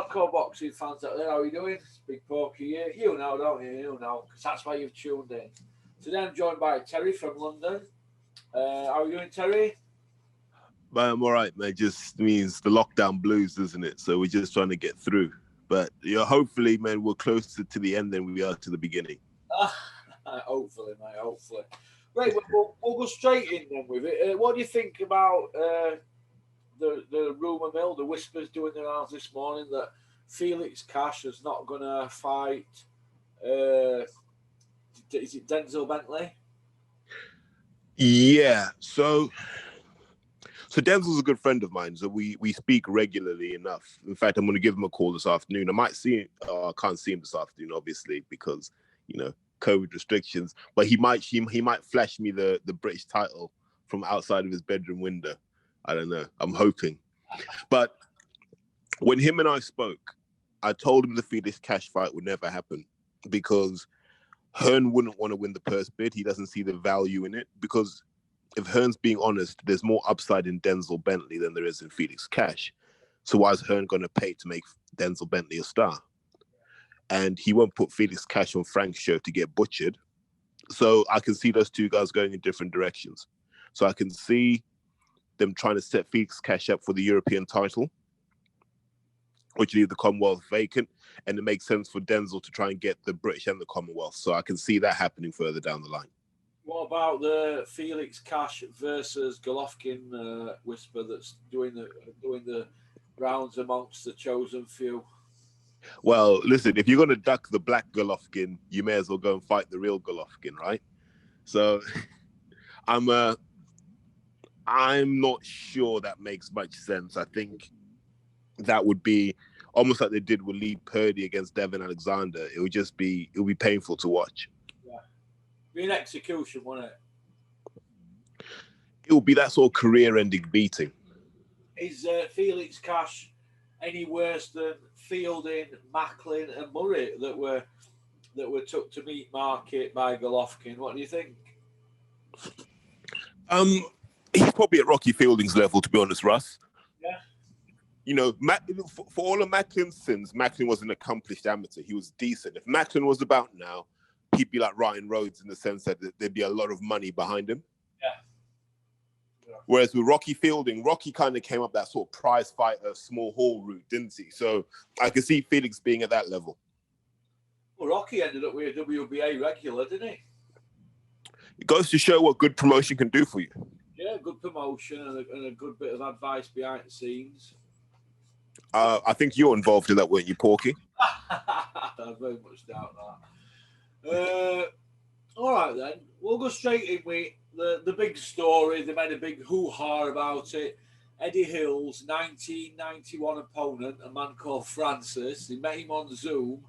hardcore boxing fans out there, how are you doing? It's Big Porky here. You know, don't you? You know, because that's why you've tuned in. Today I'm joined by Terry from London. How are you doing, Terry? But I'm all right, man. Just means the lockdown blues, isn't it? So we're just trying to get through. But hopefully, man, we're closer to the end than we are to the beginning. Hopefully, mate. Hopefully. Right, we'll go straight in then with it. What do you think about the rumour mill, the whispers doing the rounds this morning that Felix Cash is not going to fight? Is it Denzel Bentley? Yeah. So Denzel's a good friend of mine, so we speak regularly enough. In fact, I'm going to give him a call this afternoon. I might see him. I can't see him this afternoon, obviously, because COVID restrictions. But he might flash me the British title from outside of his bedroom window. I don't know. I'm hoping. But when him and I spoke, I told him the Felix Cash fight would never happen because Hearn wouldn't want to win the purse bid. He doesn't see the value in it because if Hearn's being honest, there's more upside in Denzel Bentley than there is in Felix Cash. So why is Hearn going to pay to make Denzel Bentley a star? And he won't put Felix Cash on Frank's show to get butchered. So I can see those two guys going in different directions. So I can see them trying to set Felix Cash up for the European title, which leave the Commonwealth vacant. And it makes sense for Denzel to try and get the British and the Commonwealth. So I can see that happening further down the line. What about the Felix Cash versus Golovkin whisper that's doing the rounds amongst the chosen few? Well, listen, if you're going to duck the black Golovkin, you may as well go and fight the real Golovkin, right? So I'm not sure that makes much sense. I think that would be almost like they did with Lee Purdy against Devin Alexander. It would be painful to watch. Yeah. Be an execution, wouldn't it? It would be that sort of career-ending beating. Is Felix Cash any worse than Fielding, Macklin, and Murray that were took to meat market by Golovkin? What do you think? He's probably at Rocky Fielding's level, to be honest, Russ. Yeah. For all of Macklin's sins, Macklin was an accomplished amateur. He was decent. If Macklin was about now, he'd be like Ryan Rhodes in the sense that there'd be a lot of money behind him. Yeah. Whereas with Rocky Fielding, Rocky kind of came up that sort of prize fighter, small hall route, didn't he? So I could see Felix being at that level. Well, Rocky ended up with a WBA regular, didn't he? It goes to show what good promotion can do for you. Yeah, good promotion and a good bit of advice behind the scenes. I think you're involved in that, weren't you, Porky? I very much doubt that. All right, then. We'll go straight in with the big story. They made a big hoo-ha about it. Eddie Hill's 1991 opponent, a man called Francis. He met him on Zoom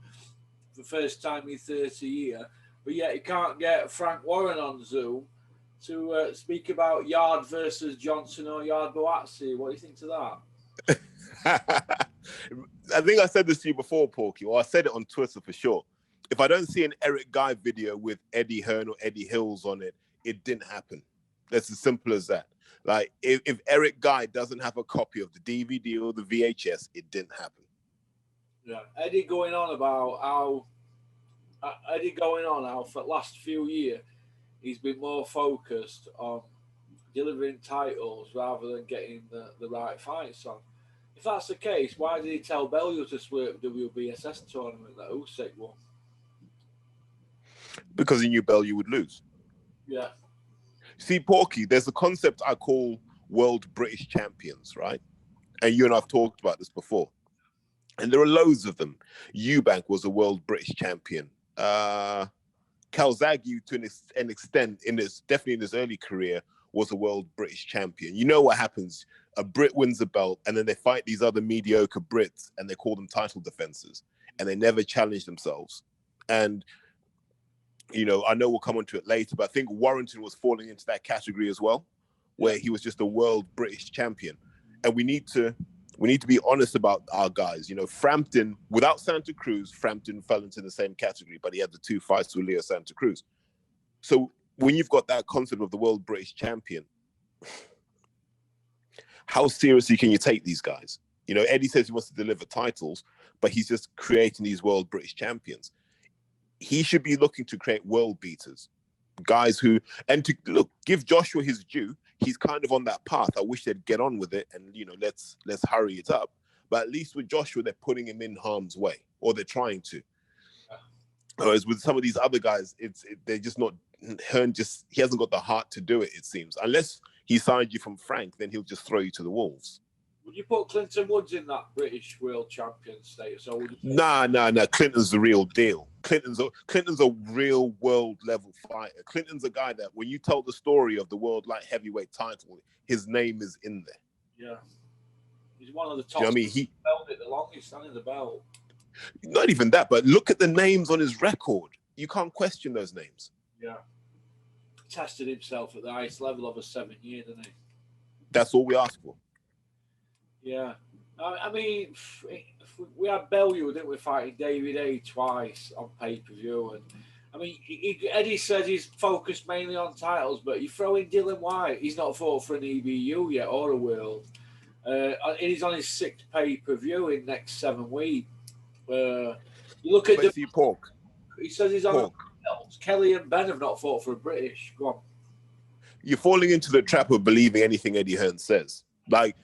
for the first time in 30 years. But yet he can't get Frank Warren on Zoom to speak about Yard versus Johnson or Yard Boazzi. What do you think to that? I think I said this to you before, Porky, or I said it on Twitter for sure. If I don't see an Eric Guy video with Eddie Hearn or Eddie Hills on it, it didn't happen. That's as simple as that. Like, if Eric Guy doesn't have a copy of the DVD or the VHS, it didn't happen. Yeah, Eddie going on how for the last few years, he's been more focused on delivering titles rather than getting the right fights on. If that's the case, why did he tell Bellew to swerve WBSS tournament that Usyk won? Because he knew Bellew would lose. Yeah. See, Porky, there's a concept I call world British champions, right? And you and I've talked about this before. And there are loads of them. Eubank was a world British champion. Calzaghe, to an extent, definitely in his early career, was a world British champion. You know what happens? A Brit wins a belt, and then they fight these other mediocre Brits, and they call them title defenses, and they never challenge themselves. And, I know we'll come onto it later, but I think Warrington was falling into that category as well, where he was just a world British champion. And we need to be honest about our guys. Frampton, without Santa Cruz, Frampton fell into the same category, but he had the 2 fights with Leo Santa Cruz. So when you've got that concept of the world British champion, how seriously can you take these guys? Eddie says he wants to deliver titles, but he's just creating these world British champions. He should be looking to create world beaters, guys who, and to look, give Joshua his due. He's kind of on that path. I wish they'd get on with it, and let's hurry it up. But at least with Joshua, they're putting him in harm's way, or they're trying to. Whereas with some of these other guys, they're just not. He hasn't got the heart to do it. It seems, unless he signed you from Frank, then he'll just throw you to the wolves. Would you put Clinton Woods in that British world champion status? Or would you Nah. Clinton's the real deal. Clinton's a real world level fighter. Clinton's a guy that when you tell the story of the world light heavyweight title, his name is in there. Yeah, he's one of the top. You know what I mean? He held it the longest on the belt. Not even that, but look at the names on his record. You can't question those names. Yeah, tested himself at the highest level of a 7 year, didn't he? That's all we ask for. Yeah, I mean, we had Bellew, didn't we, fighting David A twice on pay-per-view, and I mean, Eddie says he's focused mainly on titles, but you throw in Dylan White, he's not fought for an EBU yet or a world. He's on his 6th pay-per-view in next 7 weeks. You look at Pork. He says he's on belts. Kelly and Ben have not fought for a British. Go on. You're falling into the trap of believing anything Eddie Hearn says. Like,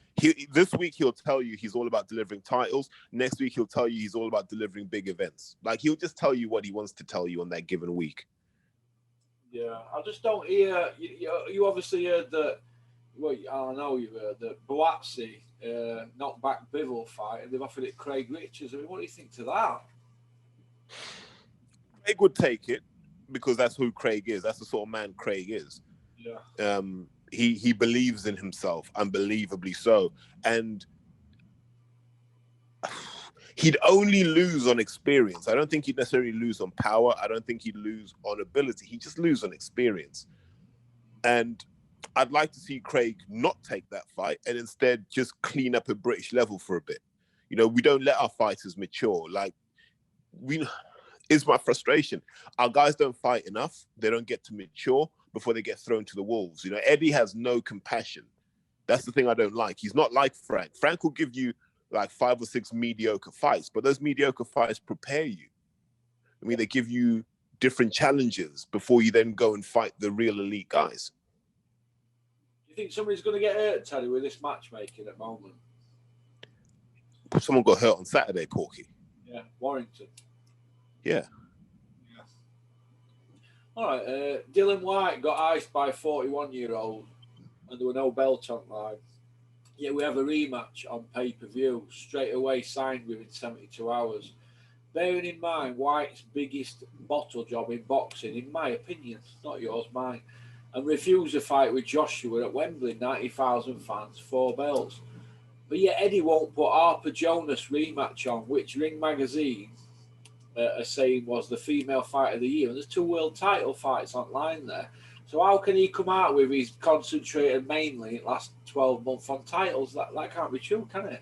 this week he'll tell you he's all about delivering titles. Next week he'll tell you he's all about delivering big events. Like, he'll just tell you what he wants to tell you on that given week. Yeah, I just don't hear. You obviously heard that. Well, I know you've heard that Boatsi knocked back Bivol fight, and they've offered it Craig Richards. I mean, what do you think to that? Craig would take it because that's who Craig is. That's the sort of man Craig is. Yeah. He believes in himself, unbelievably so. And he'd only lose on experience. I don't think he'd necessarily lose on power. I don't think he'd lose on ability. He'd just lose on experience. And I'd like to see Craig not take that fight and instead just clean up at British level for a bit. We don't let our fighters mature. It's my frustration. Our guys don't fight enough. They don't get to mature before they get thrown to the wolves. Eddie has no compassion. That's the thing I don't like. He's not like Frank. Frank will give you like 5 or 6 mediocre fights, but those mediocre fights prepare you. I mean, they give you different challenges before you then go and fight the real elite guys. Do you think somebody's going to get hurt, Teddy, with this matchmaking at the moment? Someone got hurt on Saturday, Porky. Yeah, Warrington. Yeah. All right, Dylan White got iced by a 41-year-old, and there were no belts on line. Yeah, we have a rematch on pay-per-view, straight away signed within 72 hours. Bearing in mind White's biggest bottle job in boxing, in my opinion, not yours, mine, and refused a fight with Joshua at Wembley, 90,000 fans, 4 belts. But yet Eddie won't put Harper Jonas rematch on, which Ring Magazine are saying was the female fight of the year. And there's 2 world title fights online there. So how can he come out with he's concentrated mainly in the last 12 months on titles? That can't be true, can it?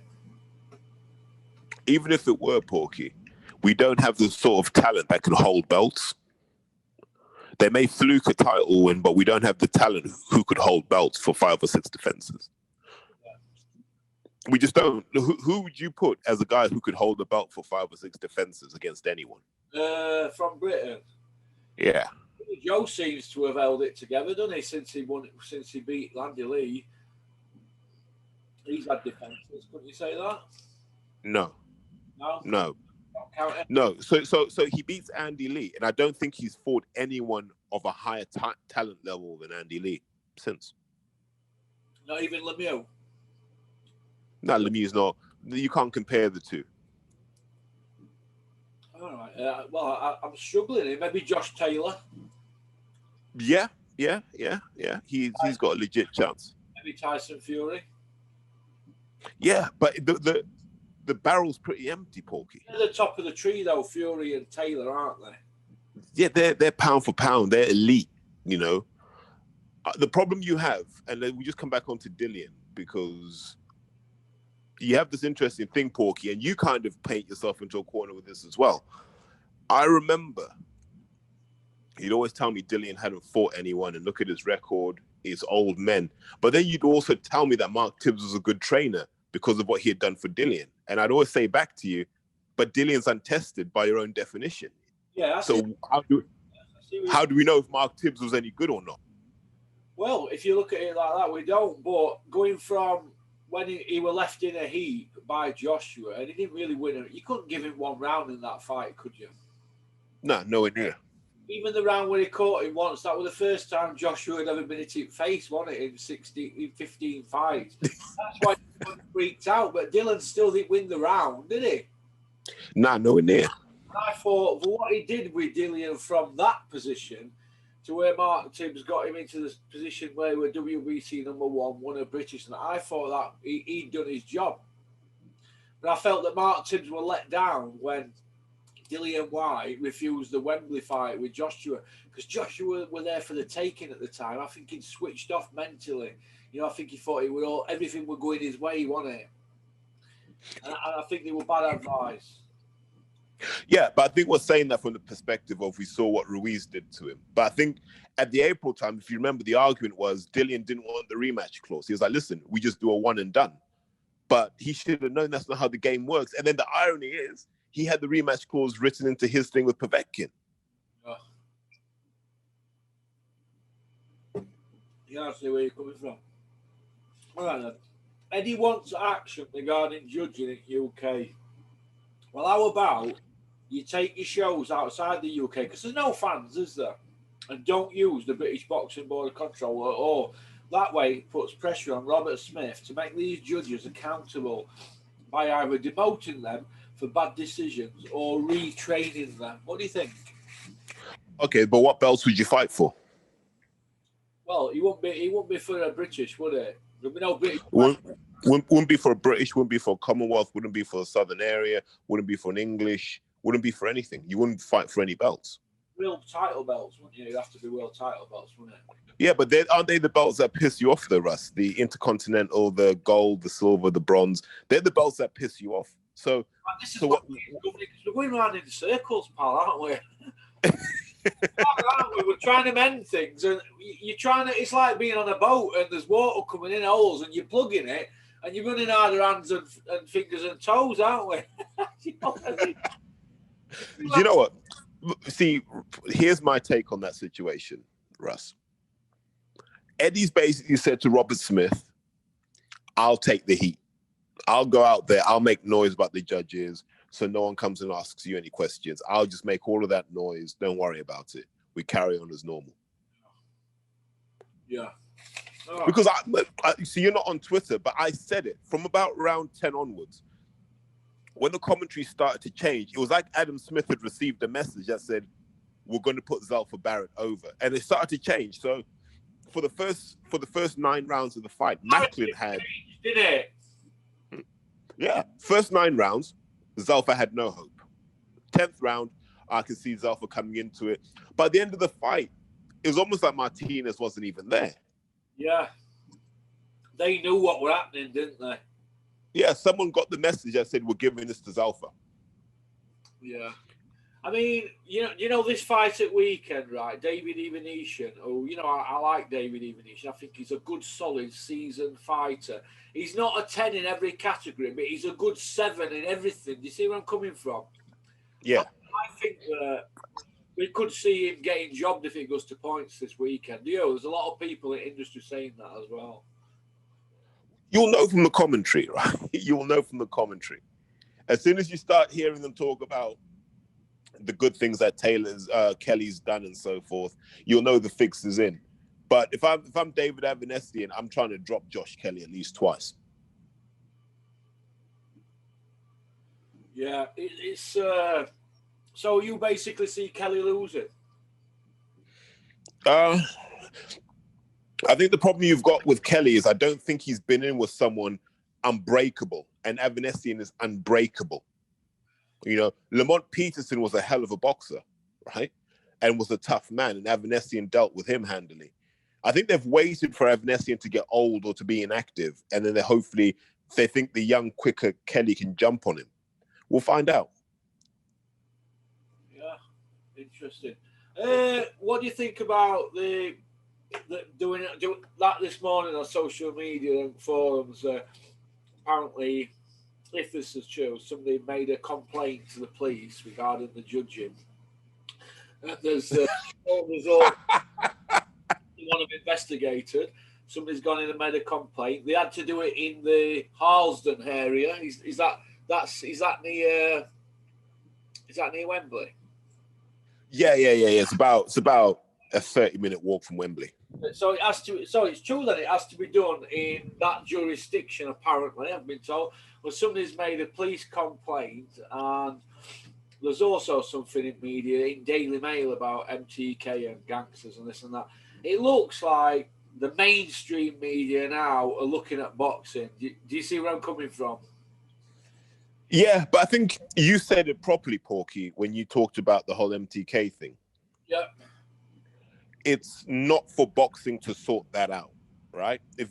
Even if it were, Porky, we don't have the sort of talent that can hold belts. They may fluke a title win, but we don't have the talent who could hold belts for 5 or 6 defenses. We just don't. Who would you put as a guy who could hold a belt for 5 or 6 defenses against anyone? From Britain? Yeah. Joe seems to have held it together, doesn't he? Since he beat Landy Lee, he's had defenses. Couldn't you say that? No. No. So he beats Andy Lee, and I don't think he's fought anyone of a higher talent level than Andy Lee since. Not even Lemieux. No, Lemieux's not. You can't compare the two. All right. I'm struggling. Maybe Josh Taylor. Yeah. He's got a legit chance. Maybe Tyson Fury. Yeah, but the barrel's pretty empty, Porky. They're the top of the tree, though, Fury and Taylor, aren't they? Yeah, they're pound for pound. They're elite, The problem you have, and then we just come back onto Dillian, because you have this interesting thing, Porky, and you kind of paint yourself into a corner with this as well. I remember he'd always tell me Dillian hadn't fought anyone, and look at his record, it's old men. But then you'd also tell me that Mark Tibbs was a good trainer because of what he had done for Dillian. And I'd always say back to you, but but Dillian's untested by your own definition. Yeah. So how do we know if Mark Tibbs was any good or not? Well, if you look at it like that, we don't. But going from when he was left in a heat by Joshua, and he didn't really win it, you couldn't give him one round in that fight, could you? No, nowhere near. Even the round where he caught him once, that was the first time Joshua had ever been hit in face, wasn't it, in 15 fights. That's why he freaked out. But Dylan still didn't win the round, did he? Nah, nowhere near. I thought, for what he did with Dillian from that position to where Mark Tibbs got him into the position where he was WBC #1, won a British, and I thought that he'd done his job. But I felt that Mark Tibbs were let down when Dillian White refused the Wembley fight with Joshua, because Joshua were there for the taking at the time. I think he'd switched off mentally. I think he thought everything would go in his way, wasn't it? And I think they were bad advice. Yeah, but I think we're saying that from the perspective of we saw what Ruiz did to him. But I think at the April time, if you remember, the argument was Dillian didn't want the rematch clause. He was like, listen, we just do a one and done. But he should have known that's not how the game works. And then the irony is, he had the rematch clause written into his thing with Povetkin. Oh. Yeah, I see where you're coming from. All right, then. Eddie wants action regarding judging in UK. Well, how about you take your shows outside the UK? Because there's no fans, is there? And don't use the British Boxing Board of Control, or that way it puts pressure on Robert Smith to make these judges accountable by either demoting them for bad decisions or retraining them. What do you think? Okay, but what belts would you fight for? Well, he wouldn't be for a British, would it? There'd be no British. Wouldn't be for a British, wouldn't be for a Commonwealth, wouldn't be for a Southern area, wouldn't be for an English, wouldn't be for anything. You wouldn't fight for any belts. Real title belts, wouldn't you? It'd have to be real title belts, wouldn't it? Yeah, but aren't they the belts that piss you off though, Russ? The Intercontinental, the gold, the silver, the bronze. They're the belts that piss you off. So, this is what we're going around in circles, pal, aren't we? We're trying to mend things, and you're trying to. It's like being on a boat and there's water coming in holes, and you're plugging it, and you're running out of hands and fingers and toes, aren't we? You know what? See, here's my take on that situation, Russ. Eddie's basically said to Robert Smith, I'll take the heat. I'll go out there. I'll make noise about the judges so no one comes and asks you any questions. I'll just make all of that noise. Don't worry about it. We carry on as normal. Yeah. Oh. Because so you're not on Twitter, but I said it from about round 10 onwards. When the commentary started to change, it was like Adam Smith had received a message that said, we're going to put Zalfa Barrett over. And it started to change. So for the first 9 rounds of the fight, Macklin had... Did it? Yeah. First 9 rounds, Zalfa had no hope. 10th round, I could see Zalfa coming into it. By the end of the fight, it was almost like Martinez wasn't even there. Yeah. They knew what was happening, didn't they? Yeah, someone got the message that said, we're giving this to Zalfa. Yeah. I mean, you know this fight at weekend, right? David Evanesian. Oh, I like David Evanesian. I think he's a good, solid, seasoned fighter. He's not a 10 in every category, but he's a good 7 in everything. Do you see where I'm coming from? Yeah. I think we could see him getting jobbed if it goes to points this weekend. There's a lot of people in the industry saying that as well. You'll know from the commentary, right? You'll know from the commentary. As soon as you start hearing them talk about the good things that Kelly's done and so forth, you'll know the fix is in. But if I'm David Avanesian, I'm trying to drop Josh Kelly at least twice. Yeah, it's so you basically see Kelly losing. I think the problem you've got with Kelly is I don't think he's been in with someone unbreakable, and Avanesian is unbreakable. Lamont Peterson was a hell of a boxer, right? And was a tough man, and Avanesian dealt with him handily. I think they've waited for Avanesian to get old or to be inactive, and then they think the young, quicker Kelly can jump on him. We'll find out. Yeah, interesting. What do you think about the doing that this morning on social media and forums? Apparently, if this is true, somebody made a complaint to the police regarding the judging. And there's all one of investigated. Somebody's gone in and made a complaint. They had to do it in the Harlesden area. Is that near Wembley? Yeah. It's about a 30-minute walk from Wembley. So it has to. So it's true that it has to be done in that jurisdiction. Apparently, I've been told. Well, somebody's made a police complaint, and there's also something in media, in Daily Mail, about MTK and gangsters and this and that. It looks like the mainstream media now are looking at boxing. Do you see where I'm coming from? Yeah, but I think you said it properly, Porky, when you talked about the whole MTK thing. Yeah. It's not for boxing to sort that out, right? If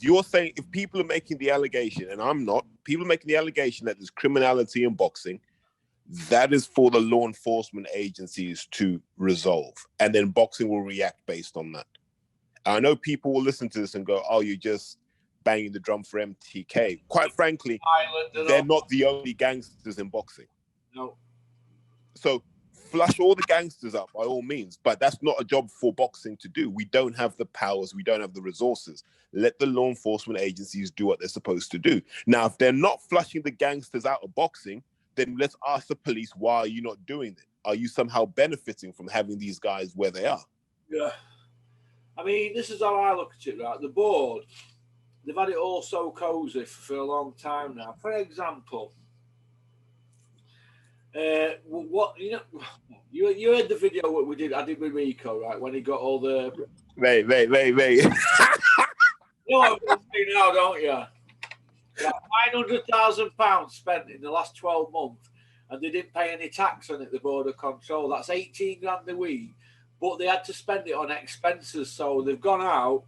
people are making the allegation, and I'm not, people are making the allegation that there's criminality in boxing, that is for the law enforcement agencies to resolve. And then boxing will react based on that. I know people will listen to this and go, oh, you're just banging the drum for MTK. Quite frankly, they're not the only gangsters in boxing. No. So flush all the gangsters up by all means, but that's not a job for boxing to do. We don't have the powers. We don't have the resources. Let the law enforcement agencies do what they're supposed to do. Now, if they're not flushing the gangsters out of boxing, then let's ask the police, why are you not doing it? Are you somehow benefiting from having these guys where they are? Yeah. I mean, this is how I look at it, right? The board, they've had it all so cozy for a long time now. For example, what you heard the video what I did with Rico, right? When he got all the wait. You know what I'm saying now, don't you? £900,000 spent in the last 12 months, and they didn't pay any tax on it. The Board of Control. That's 18 grand a week, but they had to spend it on expenses. So they've gone out.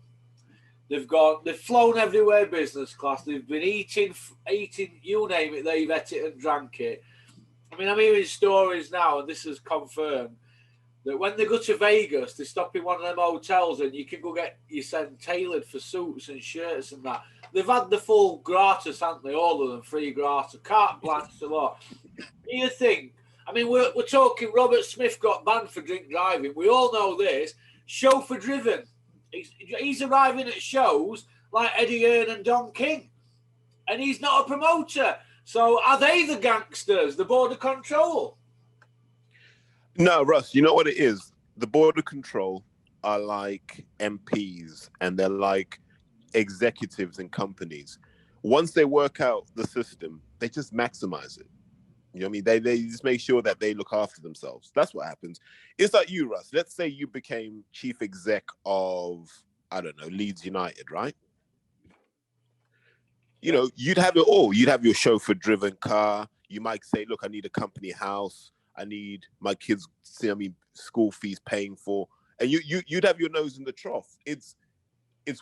They've flown everywhere, business class. They've been eating. You name it, they've ate it and drank it. I mean, I'm hearing stories now, and this is confirmed, that when they go to Vegas, they stop in one of them hotels and you can go get yourself tailored for suits and shirts and that. They've had the full gratis, haven't they? All of them, free gratis, carte blanche, a lot. Do you think? I mean, we're talking Robert Smith got banned for drink driving. We all know this. Chauffeur driven. He's arriving at shows like Eddie Hearn and Don King. And he's not a promoter. So are they the gangsters, the Board of Control? No, Russ, you know what it is? The Board of Control are like MPs and they're like executives in companies. Once they work out the system, they just maximize it. You know what I mean? They just make sure that they look after themselves. That's what happens. It's like you, Russ. Let's say you became chief exec of, I don't know, Leeds United, right? You know, you'd have it all. You'd have your chauffeur-driven car. You might say, look, I need a company house. I need my kids' school fees paying for. And you'd have your nose in the trough. It's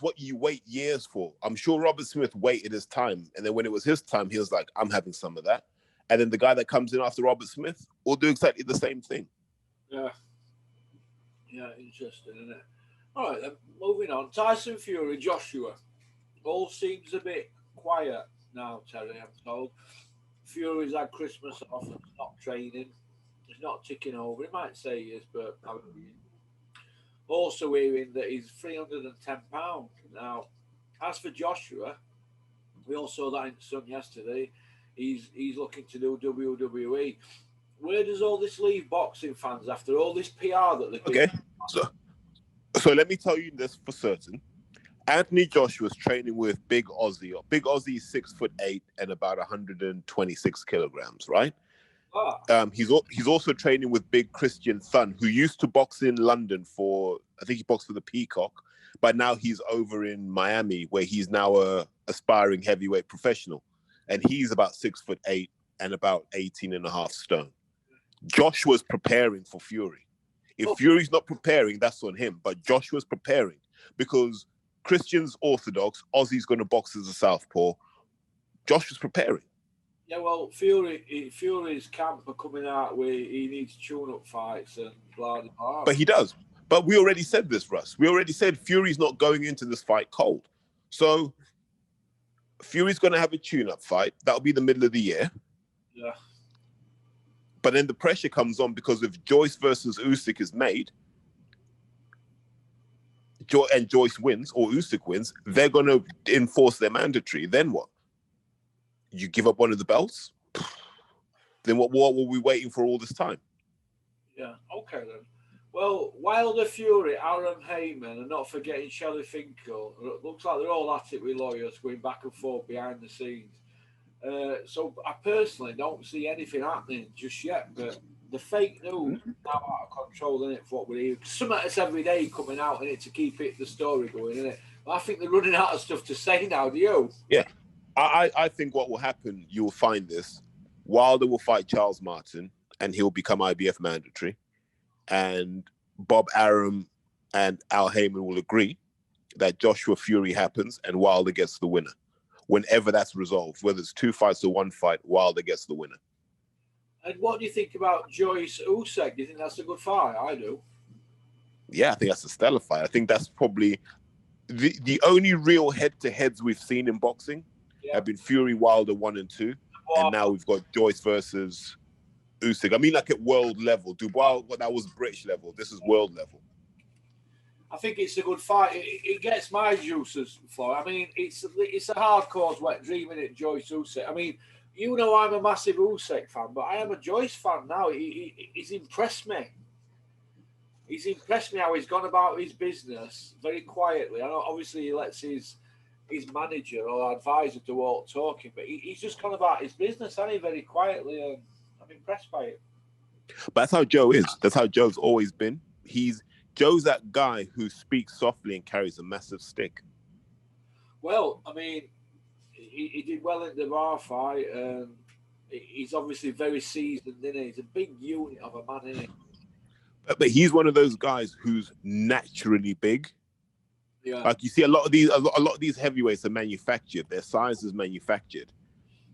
what you wait years for. I'm sure Robert Smith waited his time. And then when it was his time, he was like, I'm having some of that. And then the guy that comes in after Robert Smith will do exactly the same thing. Yeah. Yeah, interesting, isn't it? All right, then, moving on. Tyson Fury, Joshua. All seems a bit quiet now, Terry, I'm told. Fury's had Christmas off and stopped training. He's not ticking over. He might say he is, but I mean, also hearing that he's £310. Now, as for Joshua, we all saw that in the Sun yesterday. He's looking to do WWE. Where does all this leave boxing fans after all this PR that they're doing? Okay, so let me tell you this for certain. Anthony Joshua's training with Big Aussie. Big Aussie is 6'8" and about 126 kilograms, right? He's also training with Big Christian Thun, who used to box in London I think he boxed for the Peacock, but now he's over in Miami where he's now a aspiring heavyweight professional. And he's about 6'8" and about 18.5 stone. Joshua's preparing for Fury. If Fury's not preparing, that's on him. But Joshua's preparing because Christian's orthodox, Aussie's going to box as a southpaw. Joshua's preparing. Yeah, well, Fury's camp are coming out where he needs tune-up fights and blah, blah, blah. But he does. But we already said this, Russ. We already said Fury's not going into this fight cold. So Fury's going to have a tune-up fight. That'll be the middle of the year. Yeah. But then the pressure comes on because if Joyce versus Usyk is made, and Joyce wins or Usyk wins, they're going to enforce their mandatory. Then what? You give up one of the belts? Then what were we waiting for all this time? Yeah, okay then. Well, Wilder, Fury, Aaron Heyman, and not forgetting Shelley Finkel. It looks like they're all at it with lawyers going back and forth behind the scenes. So I personally don't see anything happening just yet, but the fake news is now out of control, isn't it, for what we hear? Some of it's every day coming out in it to keep the story going, isn't it? But I think they're running out of stuff to say now, do you? Yeah. I think what will happen, you'll find this, Wilder will fight Charles Martin and he'll become IBF mandatory. And Bob Arum and Al Heyman will agree that Joshua Fury happens and Wilder gets the winner. Whenever that's resolved, whether it's 2 fights or 1 fight, Wilder gets the winner. And what do you think about Joyce Usyk? Do you think that's a good fight? I do. Yeah, I think that's a stellar fight. I think that's probably the only real head-to-heads we've seen in boxing have been Fury, Wilder 1 and 2. And now we've got Joyce versus Usyk. I mean, like at world level. Dubois, that was British level. This is world level. I think it's a good fight. It gets my juices for. I mean, it's a hardcore wet dream, isn't it, Joyce Usyk? I mean, you know I'm a massive Usyk fan, but I am a Joyce fan now. He's impressed me. He's impressed me how he's gone about his business very quietly. I know obviously he lets his manager or advisor do all talking, but he's just gone about his business, hasn't he, very quietly, and I'm impressed by it. But that's how Joe is. That's how Joe's always been. Joe's that guy who speaks softly and carries a massive stick. Well, I mean, he did well in the bar fight. He's obviously very seasoned, isn't he? He's a big unit of a man, isn't he? But he's one of those guys who's naturally big. Yeah. Like you see, a lot of these heavyweights are manufactured. Their size is manufactured.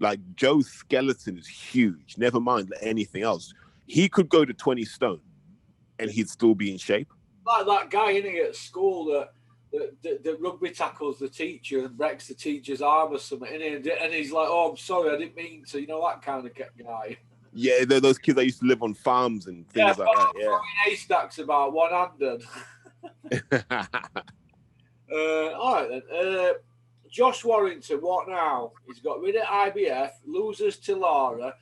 Like Joe's skeleton is huge. Never mind anything else. He could go to 20 stone, and he'd still be in shape. Like that guy, isn't he, at school that rugby tackles the teacher and breaks the teacher's arm or something, and he's like, "Oh, I'm sorry, I didn't mean to." You know, that kind of guy. Yeah, they're those kids that used to live on farms and things like that. Yeah, haystacks about one-handed. All right then. Josh Warrington, what now? He's got rid of IBF, loses to Lara.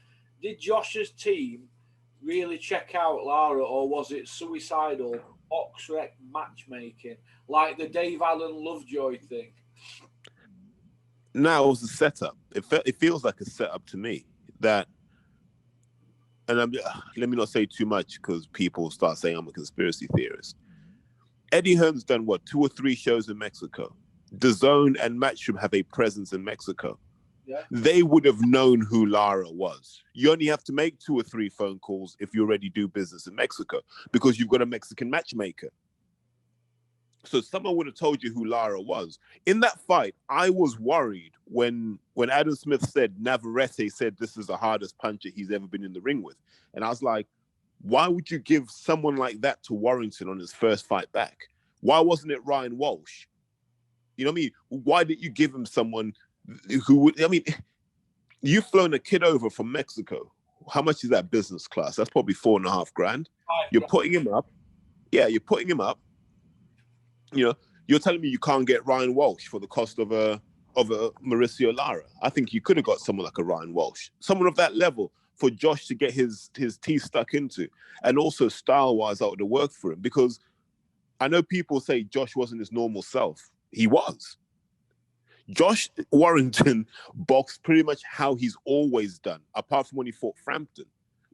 Did Josh's team really check out Lara, or was it suicidal box-rec matchmaking, like the Dave Allen Lovejoy thing? No, it was a setup. It feels like a setup to me. Let me not say too much because people start saying I'm a conspiracy theorist. Eddie Hearn's done, 2 or 3 shows in Mexico. DAZN and Matchroom have a presence in Mexico. Yeah. They would have known who Lara was. You only have to make 2 or 3 phone calls if you already do business in Mexico because you've got a Mexican matchmaker. So someone would have told you who Lara was. In that fight, I was worried when Adam Smith said Navarrete said this is the hardest puncher he's ever been in the ring with. And I was like, why would you give someone like that to Warrington on his first fight back? Why wasn't it Ryan Walsh? You know what I mean? Why did you give him someone who would, I mean, you've flown a kid over from Mexico. How much is that business class? That's probably $4.5 grand. You're putting him up. Yeah, you're putting him up. You know, you're telling me you can't get Ryan Walsh for the cost of a Mauricio Lara. I think you could have got someone like a Ryan Walsh, someone of that level for Josh to get his teeth stuck into. And also style-wise, that would have worked for him because I know people say Josh wasn't his normal self. He was. Josh Warrington boxed pretty much how he's always done, apart from when he fought Frampton.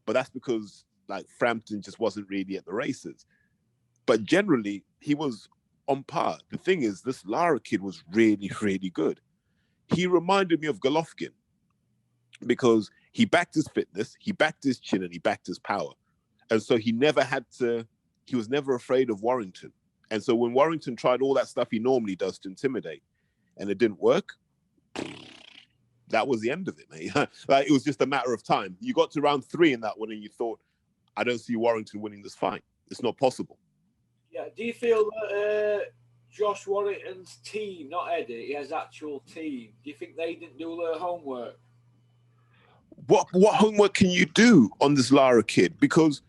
But that's because like Frampton just wasn't really at the races. But generally, he was on par. The thing is, this Lara kid was really, really good. He reminded me of Golovkin because he backed his fitness, he backed his chin, and he backed his power. And so he was never afraid of Warrington. And so when Warrington tried all that stuff he normally does to intimidate, and it didn't work, that was the end of it, mate. Like, it was just a matter of time. You got to round 3 in that one, and you thought, I don't see Warrington winning this fight. It's not possible. Yeah. Do you feel that Josh Warrington's team, not Eddie, his actual team, do you think they didn't do their homework? What homework can you do on this Lara kid? Because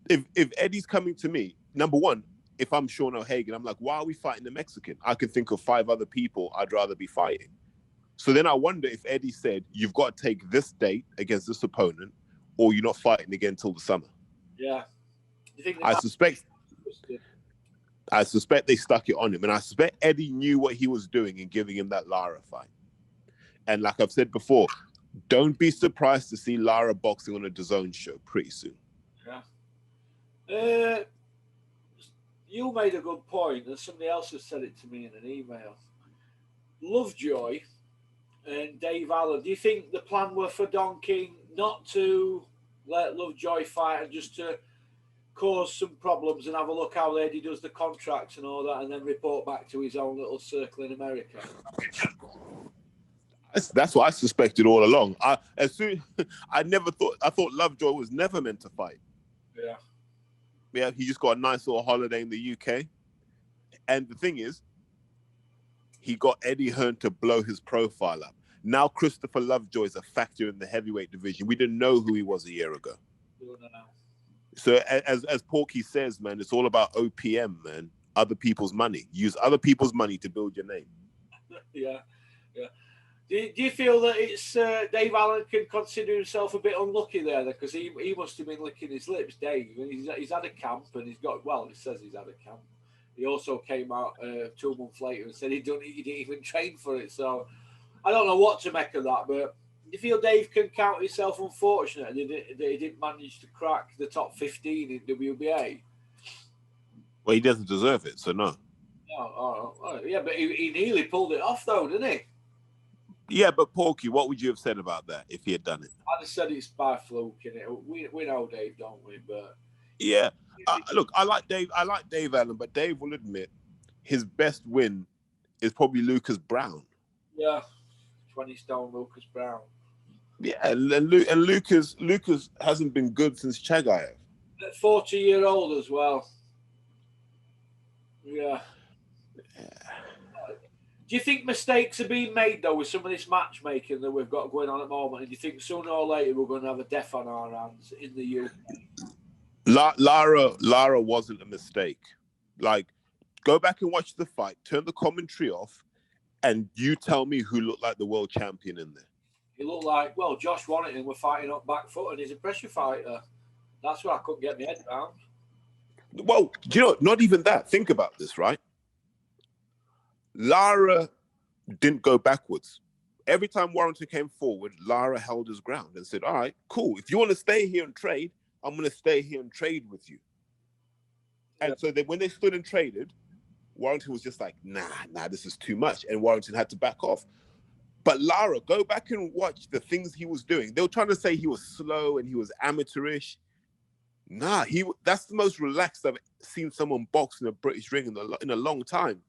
if Eddie's coming to me, number one, if I'm Sean O'Hagan, I'm like, why are we fighting the Mexican? I could think of 5 other people I'd rather be fighting. So then I wonder if Eddie said, you've got to take this date against this opponent, or you're not fighting again till the summer. Yeah. You think I suspect they stuck it on him. And I suspect Eddie knew what he was doing in giving him that Lara fight. And like I've said before, don't be surprised to see Lara boxing on a DAZN show pretty soon. Yeah. You made a good point, and somebody else has said it to me in an email. Lovejoy and Dave Allen, do you think the plan were for Don King not to let Lovejoy fight and just to cause some problems and have a look how Eddie does the contracts and all that, and then report back to his own little circle in America? That's what I suspected all along. I thought Lovejoy was never meant to fight. Yeah, he just got a nice little holiday in the UK. And the thing is, he got Eddie Hearn to blow his profile up. Now Christopher Lovejoy is a factor in the heavyweight division. We didn't know who he was a year ago. So as Porky says, man, it's all about OPM, man. Other people's money. Use other people's money to build your name. Yeah. Do you feel that it's Dave Allen can consider himself a bit unlucky there? Because he must have been licking his lips, Dave. He's had a camp and he's got, well, he says he's had a camp. He also came out 2 months later and said he didn't even train for it. So I don't know what to make of that, but do you feel Dave can count himself unfortunate that he didn't manage to crack the top 15 in WBA? Well, he doesn't deserve it, so no. Oh, yeah, but he nearly pulled it off, though, didn't he? Yeah, but Porky, what would you have said about that if he had done it? I'd have said it's by fluke, innit? We know Dave, don't we? But yeah, look, I like Dave Allen, but Dave will admit his best win is probably Lucas Brown. Yeah, 20-stone Lucas Brown. Yeah, and Lucas hasn't been good since Chagayev. 40-year-old as well. Yeah. Do you think mistakes are being made, though, with some of this matchmaking that we've got going on at the moment? And do you think sooner or later we're going to have a death on our hands in the UK? Lara wasn't a mistake. Like, go back and watch the fight, turn the commentary off, and you tell me who looked like the world champion in there. He looked like, well, Josh Warrington were fighting up back foot and he's a pressure fighter. That's where I couldn't get my head around. Well, do you know, not even that. Think about this, right? Lara didn't go backwards. Every time Warrington came forward, Lara held his ground and said, all right, cool. If you want to stay here and trade, I'm going to stay here and trade with you. And so when they stood and traded, Warrington was just like, nah, this is too much. And Warrington had to back off. But Lara, go back and watch the things he was doing. They were trying to say he was slow and he was amateurish. Nah, that's the most relaxed I've seen someone box in a British ring in a long time.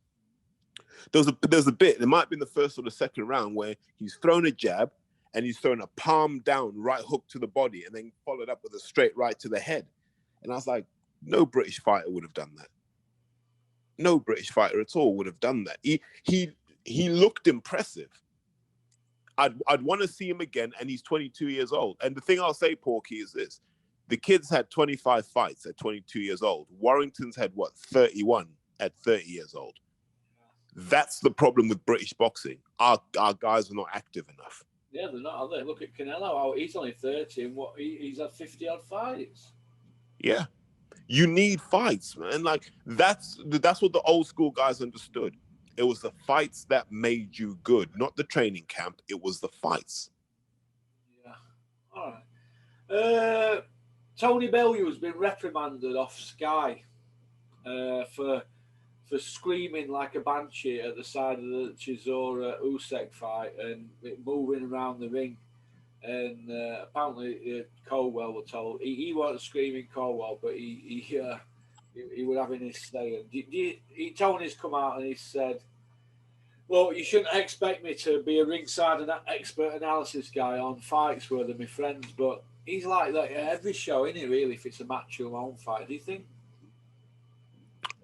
There's a bit, it might have been the first or the second round, where he's thrown a jab and he's thrown a palm down right hook to the body and then followed up with a straight right to the head. And I was like, no British fighter would have done that. No British fighter at all would have done that. He looked impressive. I'd want to see him again, and he's 22 years old. And the thing I'll say, Porky, is this. The kid's had 25 fights at 22 years old. Warrington's had, 31 at 30 years old. That's the problem with British boxing. Our guys are not active enough. Yeah, they're not, are they? Look at Canelo. He's only 30 and he's had 50-odd fights. Yeah. You need fights, man. Like, that's what the old school guys understood. It was the fights that made you good, not the training camp. It was the fights. Yeah. All right. Tony Bellew's been reprimanded off Sky for screaming like a banshee at the side of the Chisora Usyk fight and moving around the ring. And apparently Colwell were told he wasn't screaming Colwell, but he was having his say. And Tony's come out and he said, "Well, you shouldn't expect me to be a ringside and expert analysis guy on fights where they're my friends, but he's like that at every show, isn't he? Really, if it's a matchroom home fight, do you think?"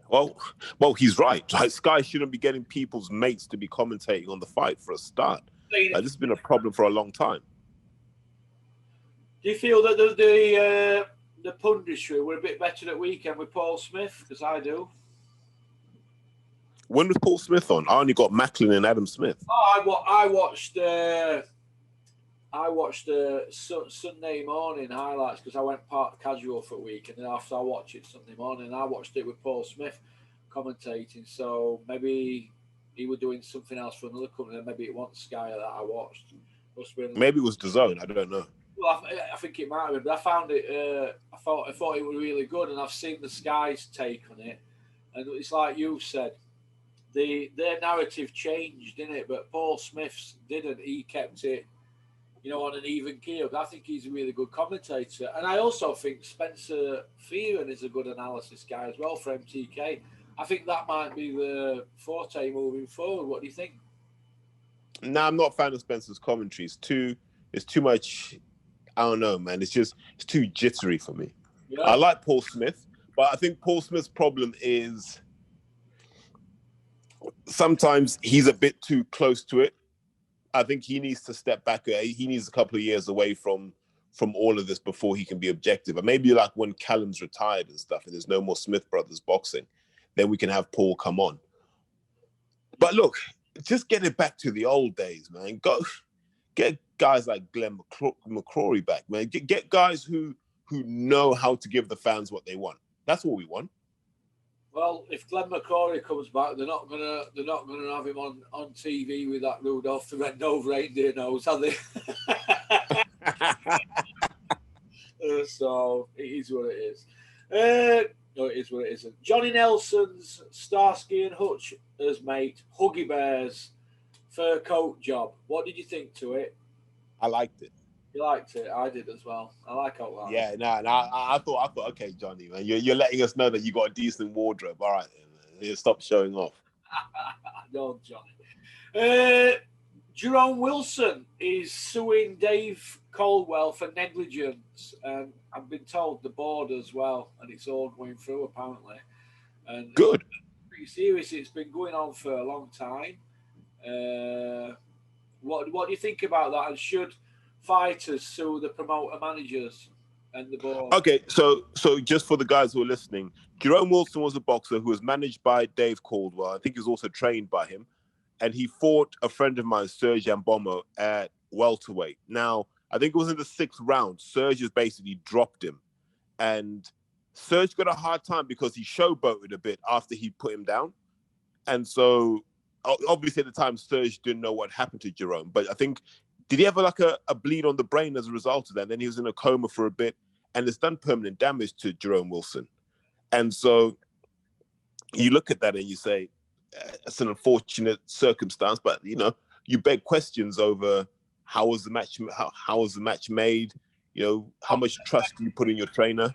Well, he's right. Like, Sky shouldn't be getting people's mates to be commentating on the fight for a start. This has been a problem for a long time. Do you feel that the punditry were a bit better at weekend with Paul Smith? Because I do. When was Paul Smith on? I only got Macklin and Adam Smith. Oh, I watched Sunday morning highlights because I went part casual for a week, and then after I watched it Sunday morning, I watched it with Paul Smith commentating. So maybe he was doing something else for another company. Maybe it wasn't Sky that I watched. Maybe it was DAZN. I don't know. Well, I think it might have been, but I found it. I thought it was really good, and I've seen the Sky's take on it, and it's like you said, their narrative changed, didn't it? But Paul Smith's didn't. He kept it, on an even keel. I think he's a really good commentator, and I also think Spencer Fearon is a good analysis guy as well for MTK. I think that might be the forte moving forward. What do you think? No, I'm not a fan of Spencer's commentary. It's too much. I don't know, man. It's too jittery for me. Yeah. I like Paul Smith, but I think Paul Smith's problem is sometimes he's a bit too close to it. I think he needs to step back. He needs a couple of years away from all of this before he can be objective. And maybe like when Callum's retired and stuff, and there's no more Smith brothers boxing, then we can have Paul come on. But look, just get it back to the old days, man. Go get guys like Glenn McCrory back, man. Get guys who know how to give the fans what they want. That's what we want. Well, if Glenn McCrory comes back, they're not gonna have him on TV with that Rudolph the Red-Nosed Reindeer nose, are they? So it is what it is. No, it is what it isn't. Johnny Nelson's Starsky and Hutch as mate, Huggy Bear's fur coat job. What did you think to it? I liked it. You liked it? I did as well. I like Outland. Yeah, I thought, okay, Johnny, man, you're letting us know that you got a decent wardrobe. All right, man. Stop showing off. No, Johnny. Jerome Wilson is suing Dave Caldwell for negligence, and I've been told the board as well, and it's all going through apparently. And good. Pretty serious. It's been going on for a long time. What do you think about that? And should fighters sue the promoter managers and the board? Okay, so just for the guys who are listening, Jerome Wilson was a boxer who was managed by Dave Caldwell. I think he was also trained by him. And he fought a friend of mine, Serge Ambomo, at welterweight. Now, I think it was in the 6th round. Serge just basically dropped him. And Serge got a hard time because he showboated a bit after he put him down. And so, obviously at the time, Serge didn't know what happened to Jerome. But I think, did he have like a bleed on the brain as a result of that? And then he was in a coma for a bit. And it's done permanent damage to Jerome Wilson. And so, you look at that and you say, it's an unfortunate circumstance, but you beg questions over how was the match made? How much trust do you put in your trainer?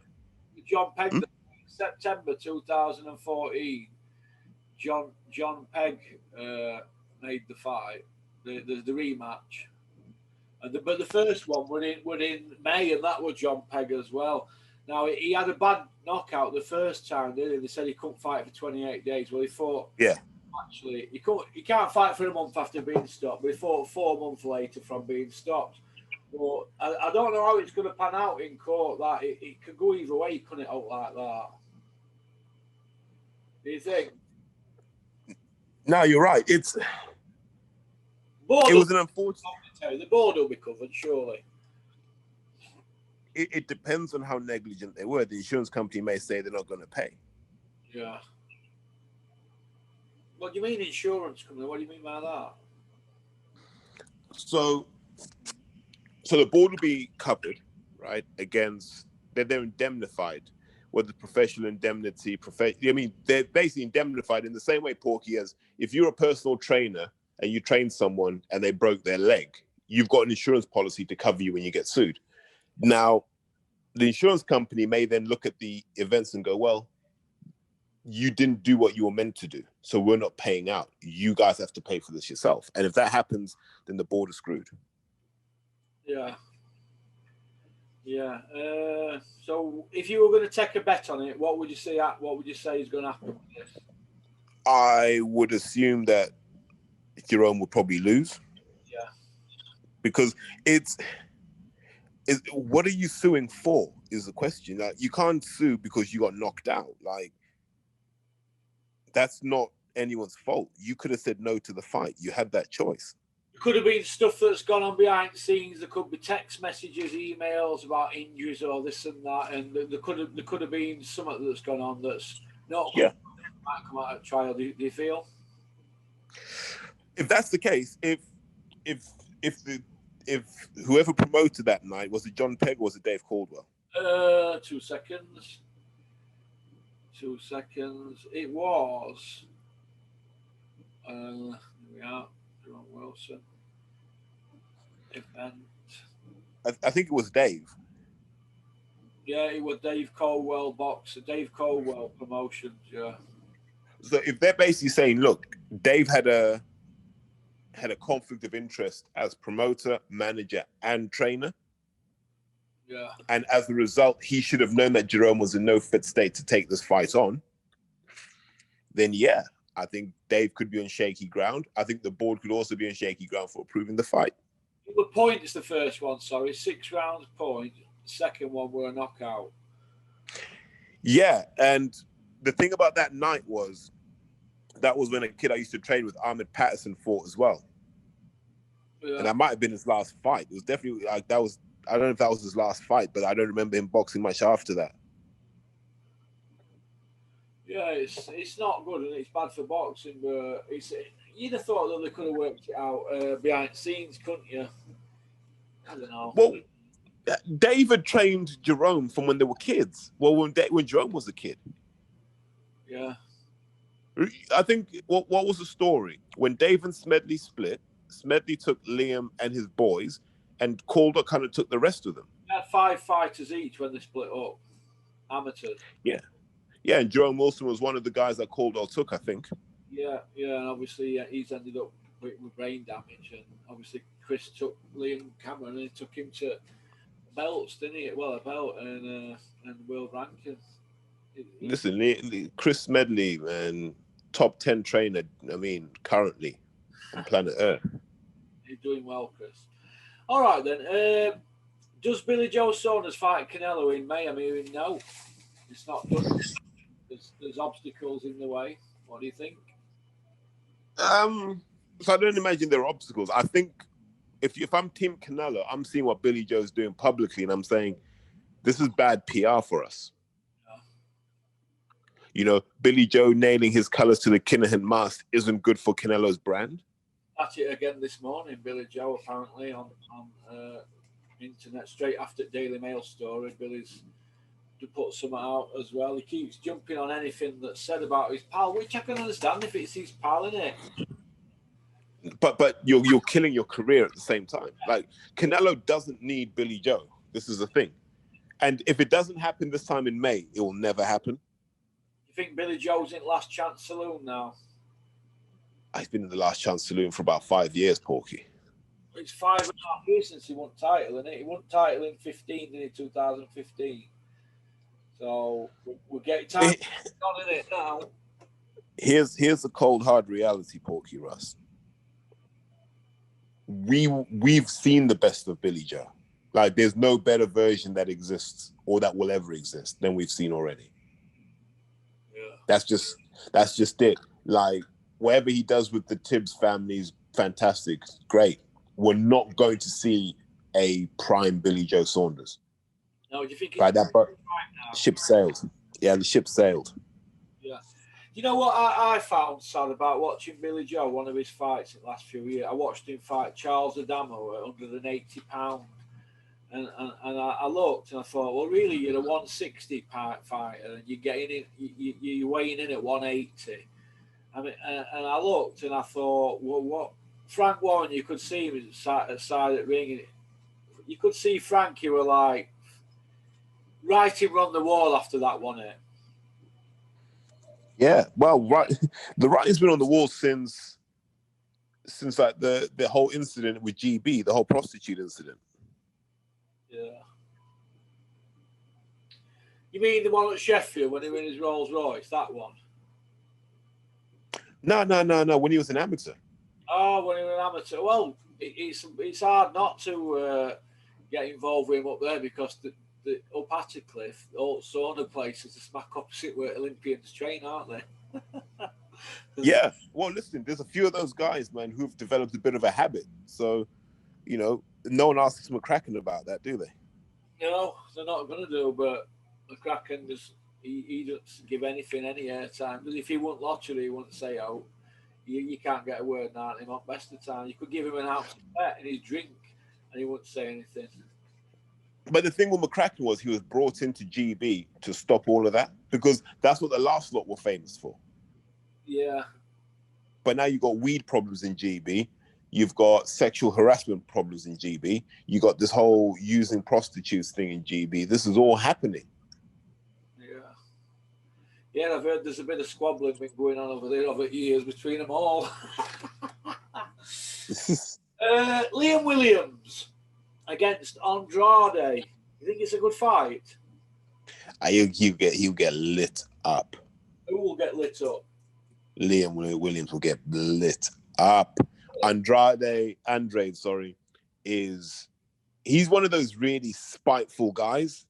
John Pegg, September 2014. John Pegg made the fight, the rematch, but the first one were in May, and that was John Pegg as well. Now, he had a bad knockout the first time, didn't he? They said he couldn't fight for 28 days. Well, he fought. Yeah. Actually, he can't fight for a month after being stopped, but he fought 4 months later from being stopped. But I don't know how it's going to pan out in court. That it could go either way, couldn't it, out like that? Do you think? No, you're right. It was an unfortunate. The board will be covered, surely. It depends on how negligent they were. The insurance company may say they're not going to pay. Yeah. What do you mean insurance company? What do you mean by that? So the board will be covered, right? Against they're indemnified, whether professional indemnity, they're basically indemnified in the same way, Porky, as if you're a personal trainer and you train someone and they broke their leg, you've got an insurance policy to cover you when you get sued. Now, the insurance company may then look at the events and go, well, you didn't do what you were meant to do, so we're not paying out. You guys have to pay for this yourself. And if that happens, then the board is screwed. Yeah. Yeah. So if you were going to take a bet on it, what would you say? What would you say is going to happen with this? I would assume that Jerome would probably lose. Yeah. Because it's what are you suing for is the question. Like, you can't sue because you got knocked out. Like, that's not anyone's fault. You could have said no to the fight. You had that choice. It could have been stuff that's gone on behind the scenes. There could be text messages, emails about injuries or this and that, and there could have been something that's gone on that's not might come out of trial. Do you feel? If that's the case, if whoever promoted that night, was it John Pegg or was it Dave Caldwell? 2 seconds. 2 seconds. It was. Here we are. Jerome Wilson. Event. I think it was Dave. Yeah, it was Dave Caldwell Boxer. Dave Caldwell Promotions. Yeah. So if they're basically saying, look, Dave had a conflict of interest as promoter, manager, and trainer. Yeah. And as a result, he should have known that Jerome was in no fit state to take this fight on. Then, yeah, I think Dave could be on shaky ground. I think the board could also be on shaky ground for approving the fight. The point is the first one, sorry. 6 rounds point. The second one were a knockout. Yeah, and the thing about that night was that was when a kid I used to train with, Ahmed Patterson, fought as well. Yeah. And that might have been his last fight. It was definitely like that was. I don't know if that was his last fight, but I don't remember him boxing much after that. Yeah, it's not good and it's bad for boxing, but you'd have thought that they could have worked it out behind the scenes, couldn't you? I don't know. Well, David trained Jerome from when they were kids. Well, when Jerome was a kid. Yeah. I think what was the story? When Dave and Smedley split, Smedley took Liam and his boys, and Calder kind of took the rest of them. They had 5 fighters each when they split up. Amateurs. Yeah. Yeah, and Jerome Wilson was one of the guys that Calder took, I think. Yeah, and obviously he's ended up with brain damage, and obviously Chris took Liam Cameron and he took him to belts, didn't he? Well, a belt and world ranking. Listen, Chris Smedley, man, top 10 trainer, I mean, currently on planet Earth. He's doing well, Chris. All right, then. Does Billy Joe Saunders fight Canelo in May? I mean, no. It's not done. There's obstacles in the way. What do you think? So I don't imagine there are obstacles. I think if I'm Team Canelo, I'm seeing what Billy Joe's doing publicly, and I'm saying, this is bad PR for us. You know, Billy Joe nailing his colors to the Kinahan mask isn't good for Canelo's brand. That's it again this morning. Billy Joe apparently on internet straight after Daily Mail story. Billy's to put something out as well. He keeps jumping on anything that's said about his pal, which I can understand if it's his pal, innit? But you're killing your career at the same time. Like, Canelo doesn't need Billy Joe. This is the thing. And if it doesn't happen this time in May, it will never happen. You think Billy Joe's in Last Chance Saloon now? He's been in the Last Chance Saloon for about 5 years, Porky. It's 5.5 years since he won title, isn't it? He won title in 2015. So we're getting time on in it now. Here's the cold hard reality, Porky Russ. We've seen the best of Billy Joe. Like, there's no better version that exists or that will ever exist than we've seen already. Yeah. That's just it. Like, whatever he does with the Tibbs family is fantastic, great. We're not going to see a prime Billy Joe Saunders. No, do you think right now? Ship sailed. Yeah, the ship sailed. Yeah. You know what I found sad about watching Billy Joe, one of his fights in the last few years? I watched him fight Charles Adamo at 180 pounds. And I looked and I thought, well, really, you're a 160 fighter and you're getting in, you're weighing in at 180. I mean, and I looked and I thought, well, what? Frank Warren, you could see him side of the ring. You could see Frank, you were like, writing on the wall after that, wasn't it? Yeah, well, right. The writing's been on the wall since like the whole incident with GB, the whole prostitute incident. Yeah. You mean the one at Sheffield when he was in his Rolls Royce? That one? No. When he was an amateur. Oh, when he was an amateur. Well, it's hard not to get involved with him up there because the up Attercliffe, all sauna places, are smack opposite where Olympians train, aren't they? Yeah. Well, listen, there's a few of those guys, man, who've developed a bit of a habit. So, no one asks McCracken about that, do they? No, they're not going to do. But McCracken he doesn't give anything any airtime. Because if he won lottery, he wouldn't say out. You can't get a word out of him at best of time. You could give him an ounce of bet in his drink, and he wouldn't say anything. But the thing with McCracken was he was brought into GB to stop all of that because that's what the last lot were famous for. Yeah. But now you've got weed problems in GB. You've got sexual harassment problems in GB. You got this whole using prostitutes thing in GB. This is all happening. Yeah, I've heard there's a bit of squabbling been going on over there over years between them all. Liam Williams against Andrade. You think it's a good fight? He'll get lit up. Who will get lit up? Liam Williams will get lit up. Andrade, he's one of those really spiteful guys.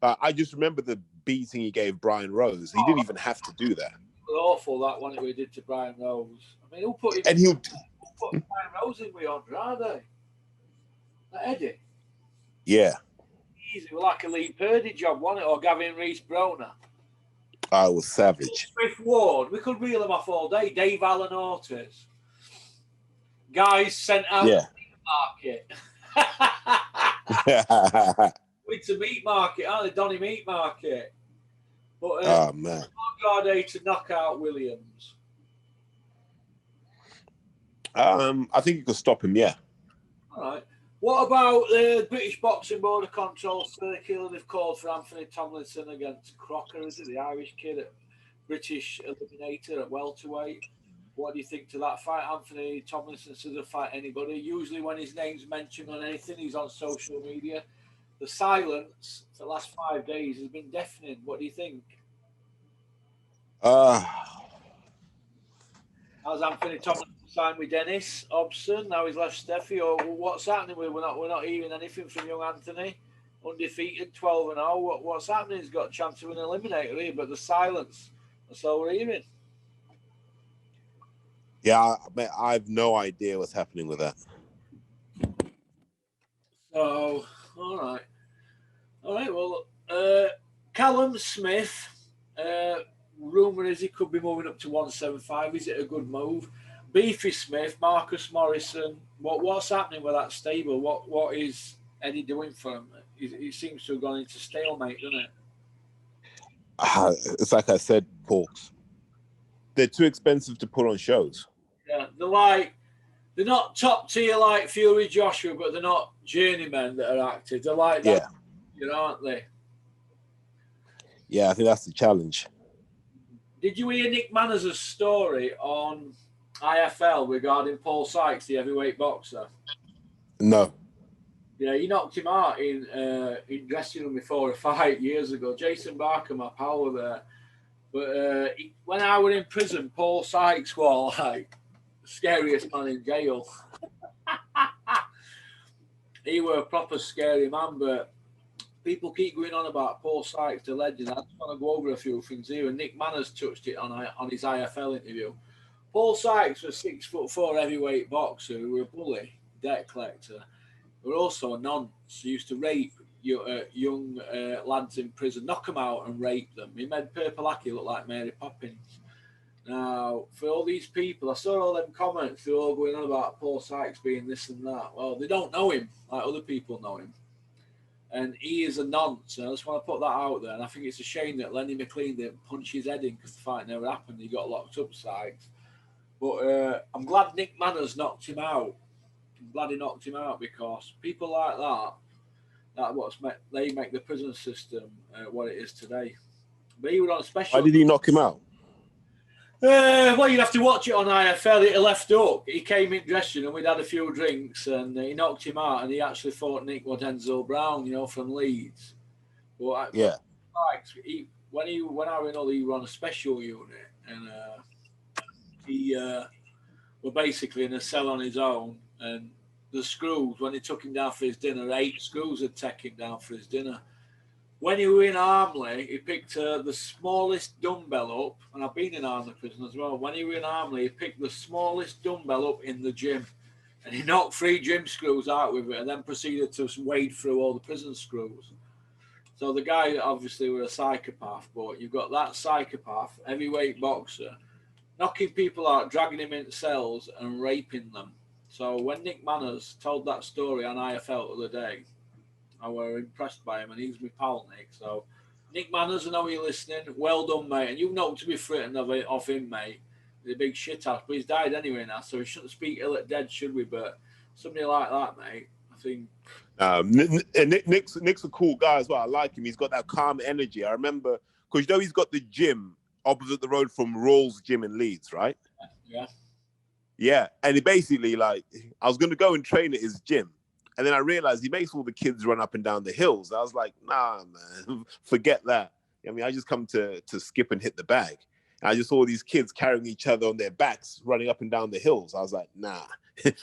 I just remember the beating he gave Brian Rose. He didn't even have to do that. It was awful, that one he did to Brian Rose. I mean, who put Brian Rose in with Andrade? That Eddie? Yeah. Easy, like a Lee Purdy job, wasn't it? Or Gavin Rees-Broner. I was savage. Smith Ward, we could reel them off all day. Dave Allen Ortiz. Guys sent out to the market. It's a meat market, aren't they? Donny Meat Market. But oh, man. Andrade to knock out Williams. I think you could stop him, yeah. All right. What about the British Boxing Board of Control circular they've called for Anthony Tomlinson against Crocker? Is it the Irish kid at British Eliminator at welterweight? What do you think to that fight? Anthony Tomlinson doesn't fight anybody. Usually when his name's mentioned on anything, he's on social media. The silence for the last 5 days has been deafening. What do you think? How's Anthony Tomlinson signed with Dennis Hobson? Now he's left Steffi. Or what's happening? We're not hearing anything from young Anthony. Undefeated, 12-0. What's happening? He's got a chance to win an eliminator here, but the silence. That's all we're hearing. Yeah, I have no idea what's happening with that. So, all right. Well, Callum Smith. Rumour is he could be moving up to 175. Is it a good move? Beefy Smith, Marcus Morrison. What's happening with that stable? What is Eddie doing for him? He seems to have gone into stalemate, doesn't it? It's like I said, Porks. They're too expensive to put on shows. Yeah, they're not top tier like Fury Joshua, but they're not journeymen that are active. They're like that, aren't they? Yeah, I think that's the challenge. Did you hear Nick Manners' story on IFL regarding Paul Sykes, the heavyweight boxer? No. Yeah, he knocked him out in dressing room before a fight years ago. Jason Barker, my pal, were there. But when I was in prison, Paul Sykes was like the scariest man in jail. He were a proper scary man, but people keep going on about Paul Sykes, the legend. I just want to go over a few things here. And Nick Manners touched it on his IFL interview. Paul Sykes was 6'4" heavyweight boxer who was a bully, debt collector, but also a nonce. He used to rape young lads in prison, knock them out and rape them. He made Purple-Aki look like Mary Poppins. Now, for all these people, I saw all them comments, they're all going on about Paul Sykes being this and that. Well, they don't know him like other people know him. And he is a nonce. And I just want to put that out there. And I think it's a shame that Lenny McLean didn't punch his head in because the fight never happened. He got locked up, Sykes. But I'm glad Nick Manners knocked him out. I'm glad he knocked him out because people like that, they make the prison system what it is today. But he was on a special. Why did he knock him out? Well, you'd have to watch it on IFL. It left up. He came in dressing and we'd had a few drinks and he knocked him out and he actually fought Nick Denzel Brown, from Leeds. But when I was in all, he ran a special unit, and he were basically in a cell on his own, and the screws, when they took him down for his dinner, 8 screws had taken him down for his dinner. When he was in Armley, he picked the smallest dumbbell up, and I've been in Armley prison as well. When he was in Armley, he picked the smallest dumbbell up in the gym, and he knocked 3 gym screws out with it, and then proceeded to wade through all the prison screws. So the guy obviously was a psychopath, but you've got that psychopath, heavyweight boxer, knocking people out, dragging him into cells and raping them. So when Nick Manners told that story on IFL the other day, I were impressed by him, and he's my pal, Nick. So Nick Manners, I know you're listening. Well done, mate. And you've not to be frightened of him, mate. He's a big shit house, but he's died anyway now, so we shouldn't speak ill at dead, should we? But somebody like that, mate, I think. Nick's a cool guy as well. I like him. He's got that calm energy. I remember, because he's got the gym opposite the road from Rawls Gym in Leeds, right? Yeah. Yeah, and he basically, I was going to go and train at his gym, and then I realized he makes all the kids run up and down the hills. I was like, nah, man, forget that. I mean, I just come to skip and hit the bag. And I just saw these kids carrying each other on their backs, running up and down the hills. I was like, nah,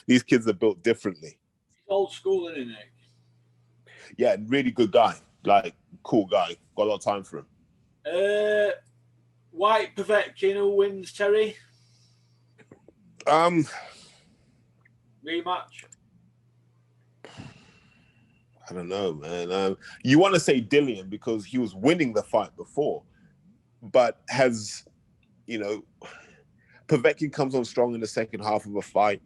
these kids are built differently. Old school, isn't he? Yeah, really good guy. Cool guy. Got a lot of time for him. White Povetkin, who wins, Terry? Rematch. I don't know, man. You want to say Dillian because he was winning the fight before, but Povetkin comes on strong in the second half of a fight.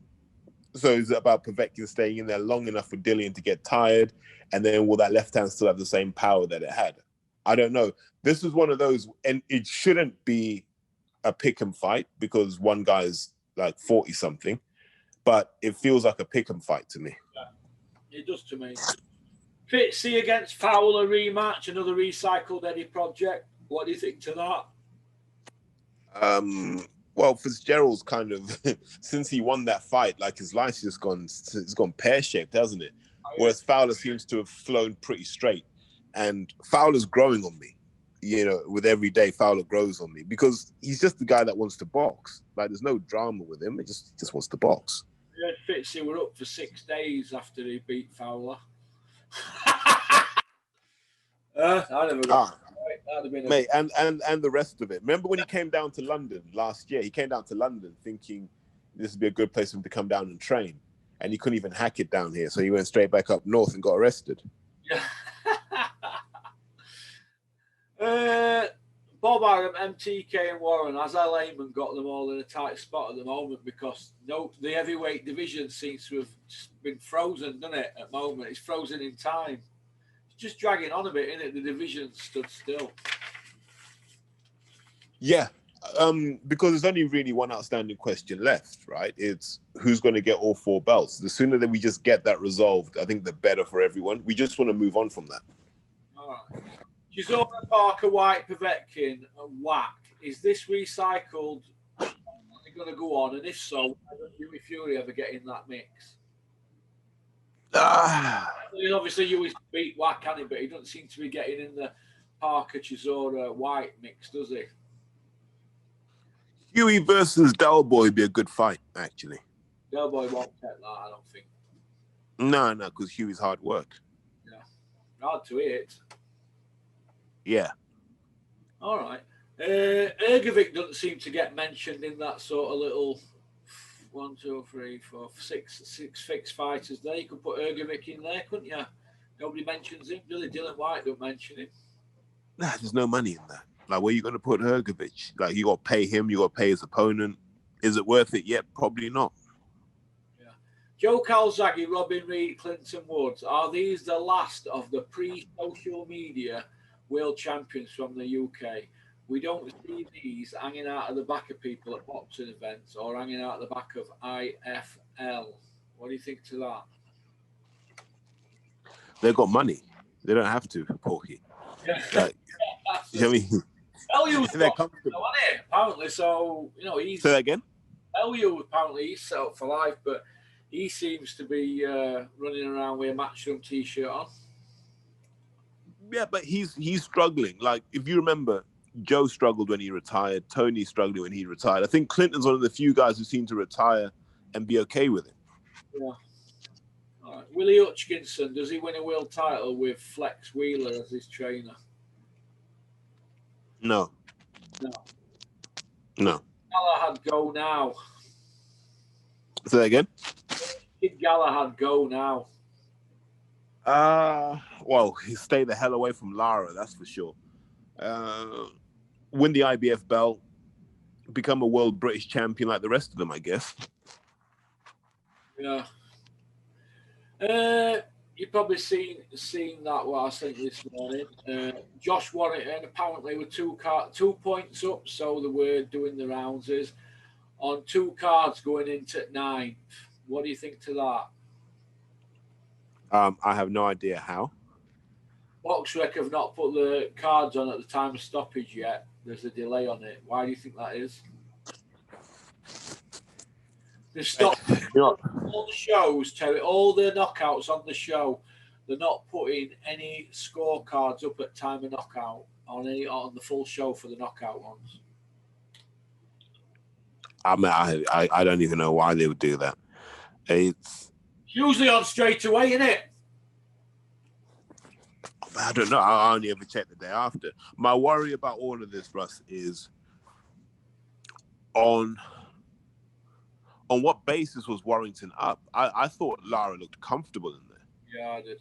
So is it about Povetkin staying in there long enough for Dillian to get tired? And then will that left hand still have the same power that it had? I don't know. This is one of those, and it shouldn't be a pick 'em fight because one guy's 40 something, but it feels like a pick 'em fight to me. Yeah, it does to me. Fitzy against Fowler rematch, another recycled Eddie project. What do you think to that? Well, Fitzgerald's kind of since he won that fight, his life's just gone pear-shaped, hasn't it? Whereas Fowler seems to have flown pretty straight, and Fowler's growing on me. With every day, Fowler grows on me because he's just the guy that wants to box. There's no drama with him; he just wants to box. Yeah, Fitzy were up for 6 days after he beat Fowler. I never got mate, and the rest of it. Remember when he came down to London last year? He came down to London thinking this would be a good place for him to come down and train, and he couldn't even hack it down here, so he went straight back up north and got arrested. Yeah. Bob Arum, MTK and Warren, Azal Lehman got them all in a tight spot at the moment because the heavyweight division seems to have been frozen, doesn't it, at the moment? It's frozen in time. It's just dragging on a bit, isn't it? The division stood still. Yeah, because there's only really one outstanding question left, right? It's who's going to get all 4 belts. The sooner that we just get that resolved, I think the better for everyone. We just want to move on from that. All right. Chisora, Parker, White, Povetkin, and Whack. Is this recycled? Are they going to go on? And if so, why don't Huey Fury ever get in that mix? Obviously, Huey's beat Whack, can he? But he doesn't seem to be getting in the Parker, Chisora, White mix, does he? Huey versus Del Boy would be a good fight, actually. Del Boy won't take that, I don't think. No, because Huey's hard work. Yeah. Hard to hit. Yeah. All right. Ergovic doesn't seem to get mentioned in that sort of little 1, 2, 3, 4, 6 fixed fighters there. You could put Ergovic in there, couldn't you? Nobody mentions him. Really, Dylan White don't mention him. Nah, there's no money in that. Where are you going to put Ergovic? You got to pay him, you got to pay his opponent. Is it worth it yet? Probably not. Yeah. Joe Calzaghe, Robin Reed, Clinton Woods. Are these the last of the pre-social media world champions from the UK? We don't see these hanging out at the back of people at boxing events or hanging out at the back of IFL. What do you think to that? They got money. They don't have to, Porky. Yeah. I mean, Elyu's apparently, so he's. Say that again. Elyu apparently he's set up for life, but he seems to be running around with a Matchroom t-shirt on. Yeah, but he's struggling. Like, if you remember, Joe struggled when he retired. Tony struggled when he retired. I think Clinton's one of the few guys who seem to retire and be okay with it. Yeah. All right. Willie Hutchinson, does he win a world title with Flex Wheeler as his trainer? No. No. No. Galahad go now. Say that again? Kid Galahad go now. Well, he stay the hell away from Lara, that's for sure. Win the IBF belt, become a world British champion like the rest of them, I guess. Yeah. You've probably seen that what I sent this morning. Josh Warrington apparently with 2 points up, so the word doing the rounds is on 2 cards going into 9th. What do you think to that? I have no idea how. Boxrec have not put the cards on at the time of stoppage yet. There's a delay on it. Why do you think that is? They stopped all the shows, Terry, all the knockouts on the show. They're not putting any scorecards up at time of knockout on the full show for the knockout ones. I mean, I don't even know why they would do that. It's usually on straight away, isn't it? I don't know. I only ever check the day after. My worry about all of this, Russ, is on what basis was Warrington up? I thought Lara looked comfortable in there. Yeah, I did.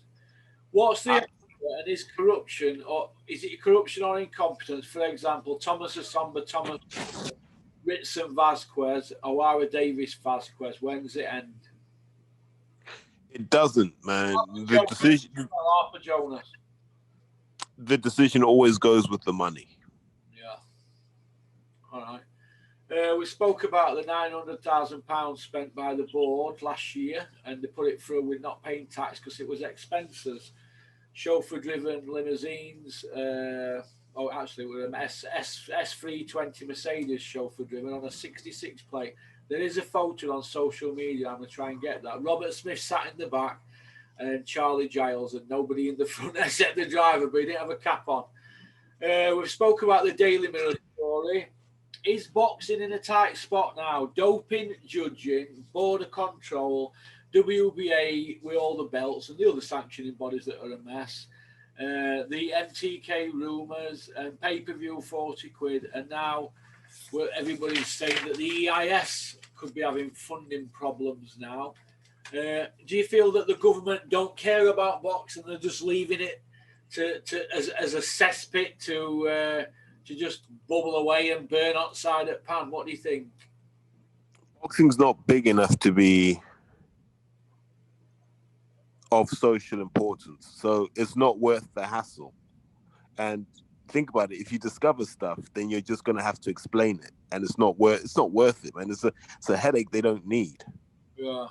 What's the and is corruption, or is it corruption or incompetence? For example, Thomas Asomba, Thomas Ritson Vasquez, Owara Davis Vasquez. When does it end? It doesn't, man. The decision always goes with the money. Yeah. All right. We spoke about the £900,000 spent by the board last year, and they put it through with not paying tax because it was expenses. Chauffeur-driven limousines. Actually, it was an S320 Mercedes chauffeur-driven on a 66 plate. There is a photo on social media. I'm going to try and get that. Robert Smith sat in the back and Charlie Giles and nobody in the front except the driver, but he didn't have a cap on. We've spoke about the Daily Mirror story. Is boxing in a tight spot now? Doping, judging, border control, WBA with all the belts and the other sanctioning bodies that are a mess. The MTK rumours and pay-per-view 40 quid, and now everybody's saying that the EIS could be having funding problems now. Do you feel that the government don't care about boxing, they're just leaving it as a cesspit to just bubble away and burn outside at pan? What do you think? Boxing's not big enough to be of social importance, so it's not worth the hassle. And think about it, if you discover stuff, then you're just going to have to explain it, and it's not worth it, man. It's a headache they don't need. Yeah.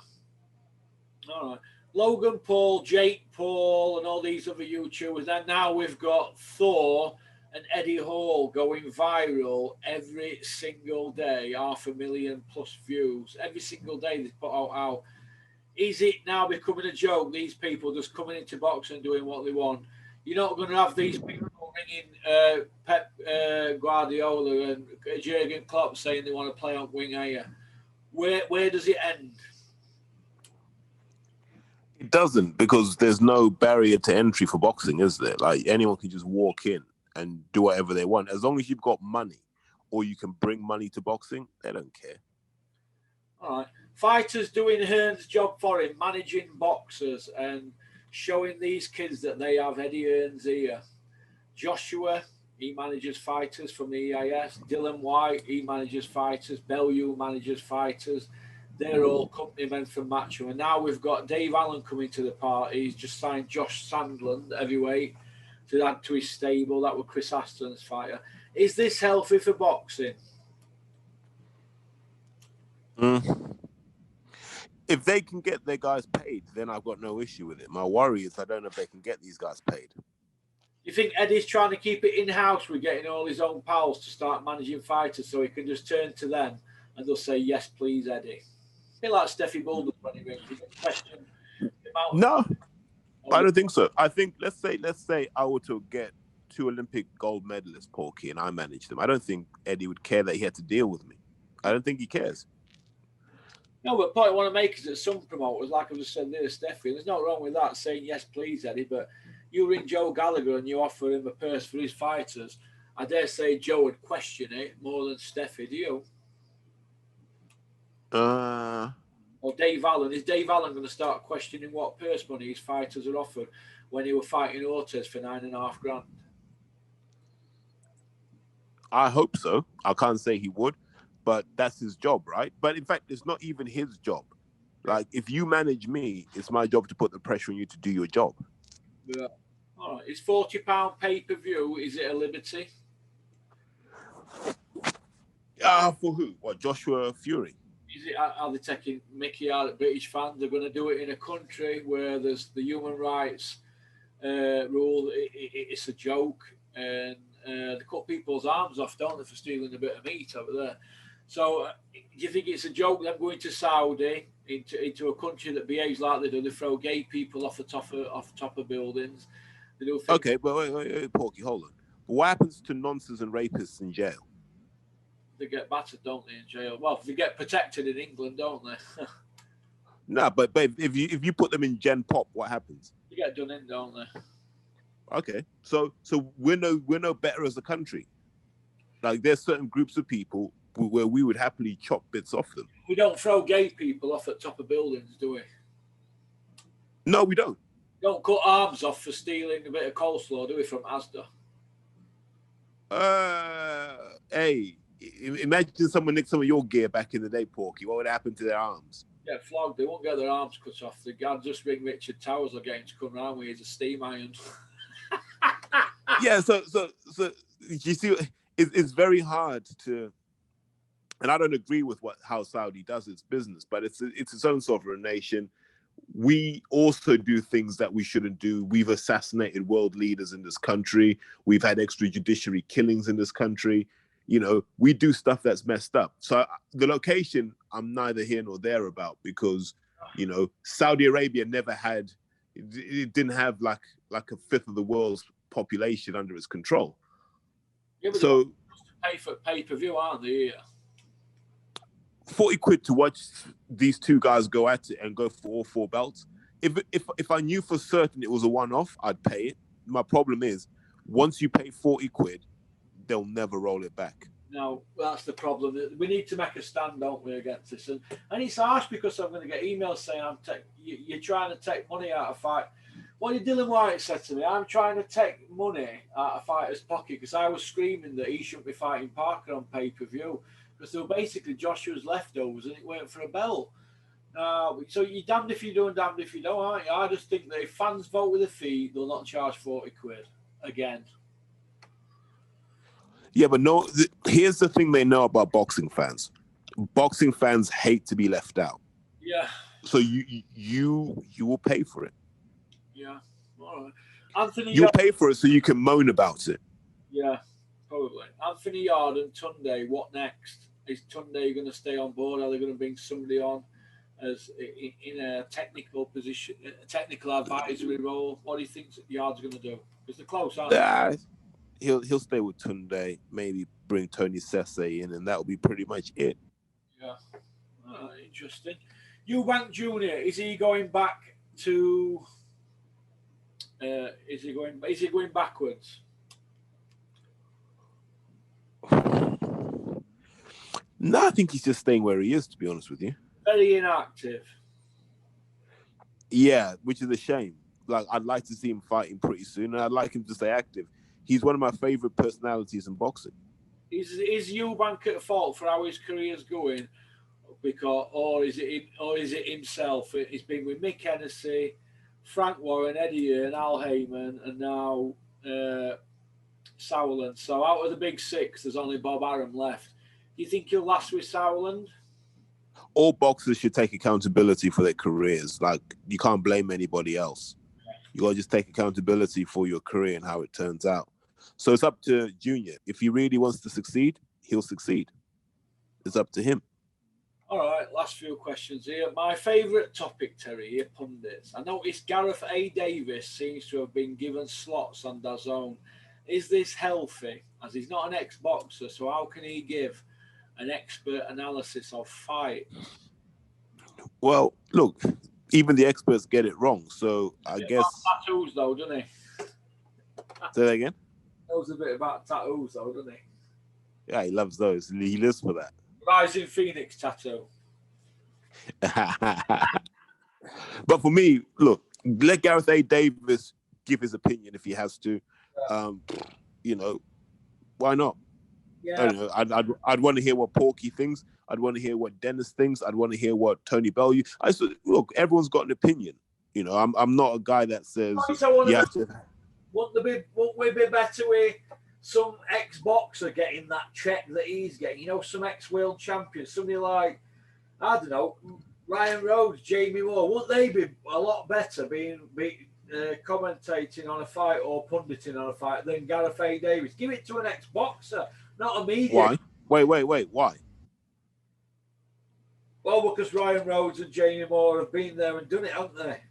All right. Logan Paul, Jake Paul, and all these other YouTubers. And now we've got Thor and Eddie Hall going viral every single day, 500,000 plus views. Every single day they put out how. Is it now becoming a joke? These people just coming into boxing and doing what they want. You're not going to have these people ringing Pep Guardiola and Jurgen Klopp saying they want to play on wing, are you? Where does it end? It doesn't, because there's no barrier to entry for boxing, is there? Like, anyone can just walk in and do whatever they want. As long as you've got money or you can bring money to boxing, they don't care. All right. Fighters doing Hearn's job for him, managing boxers and showing these kids that they have Eddie Hearn's ear. Joshua, he manages fighters from the EIS. Dylan White, he manages fighters. Bellew manages fighters. They're all company men from Matchroom. And now we've got Dave Allen coming to the party. He's just signed Josh Sandland, heavyweight, to add to his stable. That was Chris Aston's fighter. Is this healthy for boxing? If they can get their guys paid, then I've got no issue with it. My worry is I don't know if they can get these guys paid. You think Eddie's trying to keep it in-house with getting all his own pals to start managing fighters so he can just turn to them and they'll say, yes, please, Eddie? A bit like Steffi Boulders when he rings. He gets questioned. No. I don't think so. I think let's say I were to get 2 Olympic gold medalists, Porky, and I managed them. I don't think Eddie would care that he had to deal with me. I don't think he cares. No, but the point I want to make is that some promoters, like I just said there, Steffi, there's no wrong with that, saying yes, please, Eddie, but you ring Joe Gallagher and you offer him a purse for his fighters. I dare say Joe would question it more than Steffi. Do you? Or Dave Allen. Is Dave Allen going to start questioning what purse money his fighters are offered when he were fighting Ortiz for $9,500? I hope so. I can't say he would, but that's his job, right? But in fact, it's not even his job. Like, if you manage me, it's my job to put the pressure on you to do your job. Yeah. All right. Is £40 pay-per-view, is it a liberty? For who? What, Joshua Fury? Is it, are they taking Mickey out of British fans? They're going to do it in a country where there's the human rights rule. It's a joke. And they cut people's arms off, don't they, for stealing a bit of meat over there. So do you think it's a joke them going to Saudi, into a country that behaves like they do? They throw gay people off the top of buildings. They do things. Okay, but wait, Porky, hold on. What happens to nonces and rapists in jail? They get battered, don't they, in jail? Well, they get protected in England, don't they? No, but if you put them in Gen Pop, what happens? You get done in, don't they? Okay, so we're no better as a country. Like, there's certain groups of people where we would happily chop bits off them. We don't throw gay people off at top of buildings, do we? No, we don't. Don't cut arms off for stealing a bit of coleslaw, do we, from Asda? Hey, imagine someone nicked some of your gear back in the day, Porky. What would happen to their arms? Yeah, flogged. They won't get their arms cut off. They can just ring Richard Towers or get him to come round with his steam iron. Yeah, so you see, it's very hard to, and I don't agree with how Saudi does its business, but it's its own sovereign nation. We also do things that we shouldn't do. We've assassinated world leaders in this country. We've had extrajudiciary killings in this country. You know, we do stuff that's messed up. So the location, I'm neither here nor there about, because, you know, Saudi Arabia never had, it didn't have like a fifth of the world's population under its control. Yeah, but so pay for pay-per-view, aren't they? Yeah. 40 quid to watch these two guys go at it and go for all 4 belts. If I knew for certain it was a one-off, I'd pay it. My problem is, once you pay 40 quid, they'll never roll it back. No, that's the problem. We need to make a stand, don't we, against this? And it's harsh, because I'm going to get emails saying you're trying to take money out of fight. What did Dylan White said to me? I'm trying to take money out of fighters' pocket because I was screaming that he shouldn't be fighting Parker on pay-per-view, because they were basically Joshua's leftovers and it went for a belt. So you're damned if you do and damned if you don't, aren't you? I just think that if fans vote with their feet, they'll not charge 40 quid again. Yeah, but no, here's the thing they know about boxing fans. Boxing fans hate to be left out. Yeah. So you will pay for it. Yeah. All right. Anthony, you'll pay for it so you can moan about it. Yeah, probably. Anthony Yard and Tunde, what next? Is Tunde going to stay on board? Are they going to bring somebody on as in a technical position, a technical advisory role? What do you think Yard's going to do? Because they're close, aren't they? He'll stay with Tunde, maybe bring Tony Sese in, and that'll be pretty much it. Yeah. Interesting. Eubank Jr., is he going back to is he going backwards? No, I think he's just staying where he is, to be honest with you. Very inactive. Yeah, which is a shame. Like, I'd like to see him fighting pretty soon, and I'd like him to stay active. He's one of my favorite personalities in boxing. Is Eubank at fault for how his career's going? Or is it himself? He's been with Mick Hennessy, Frank Warren, Eddie Hearn, Al Heyman, and now Sauerland. So out of the big 6, there's only Bob Arum left. Do you think he'll last with Sauerland? All boxers should take accountability for their careers. Like, you can't blame anybody else. You got to just take accountability for your career and how it turns out. So it's up to Junior. If he really wants to succeed, he'll succeed. It's up to him. All right, last few questions here. My favourite topic, Terry, here, pundits. I noticed Gareth A. Davis seems to have been given slots on DAZN. Is this healthy? As he's not an ex-boxer, so how can he give an expert analysis of fights? Well, look, even the experts get it wrong. So I guess tattoos, though, doesn't he? Say that again. Knows a bit about tattoos, though, doesn't he? Yeah, he loves those. He lives for that. Rising Phoenix tattoo. But for me, look, let Gareth A. Davis give his opinion if he has to. Why not? Yeah. I don't know. I'd want to hear what Porky thinks. I'd want to hear what Dennis thinks. I'd want to hear what Tony Bellew. Look, everyone's got an opinion. I'm not a guy that says you have to. Wouldn't we be better with some ex-boxer getting that check that he's getting? Some ex-world champions, somebody like, I don't know, Ryan Rhodes, Jamie Moore. Wouldn't they be a lot better being commentating on a fight or punditing on a fight than Gareth A. Davis? Give it to an ex-boxer, not a media. Why? Wait. Why? Well, because Ryan Rhodes and Jamie Moore have been there and done it, haven't they?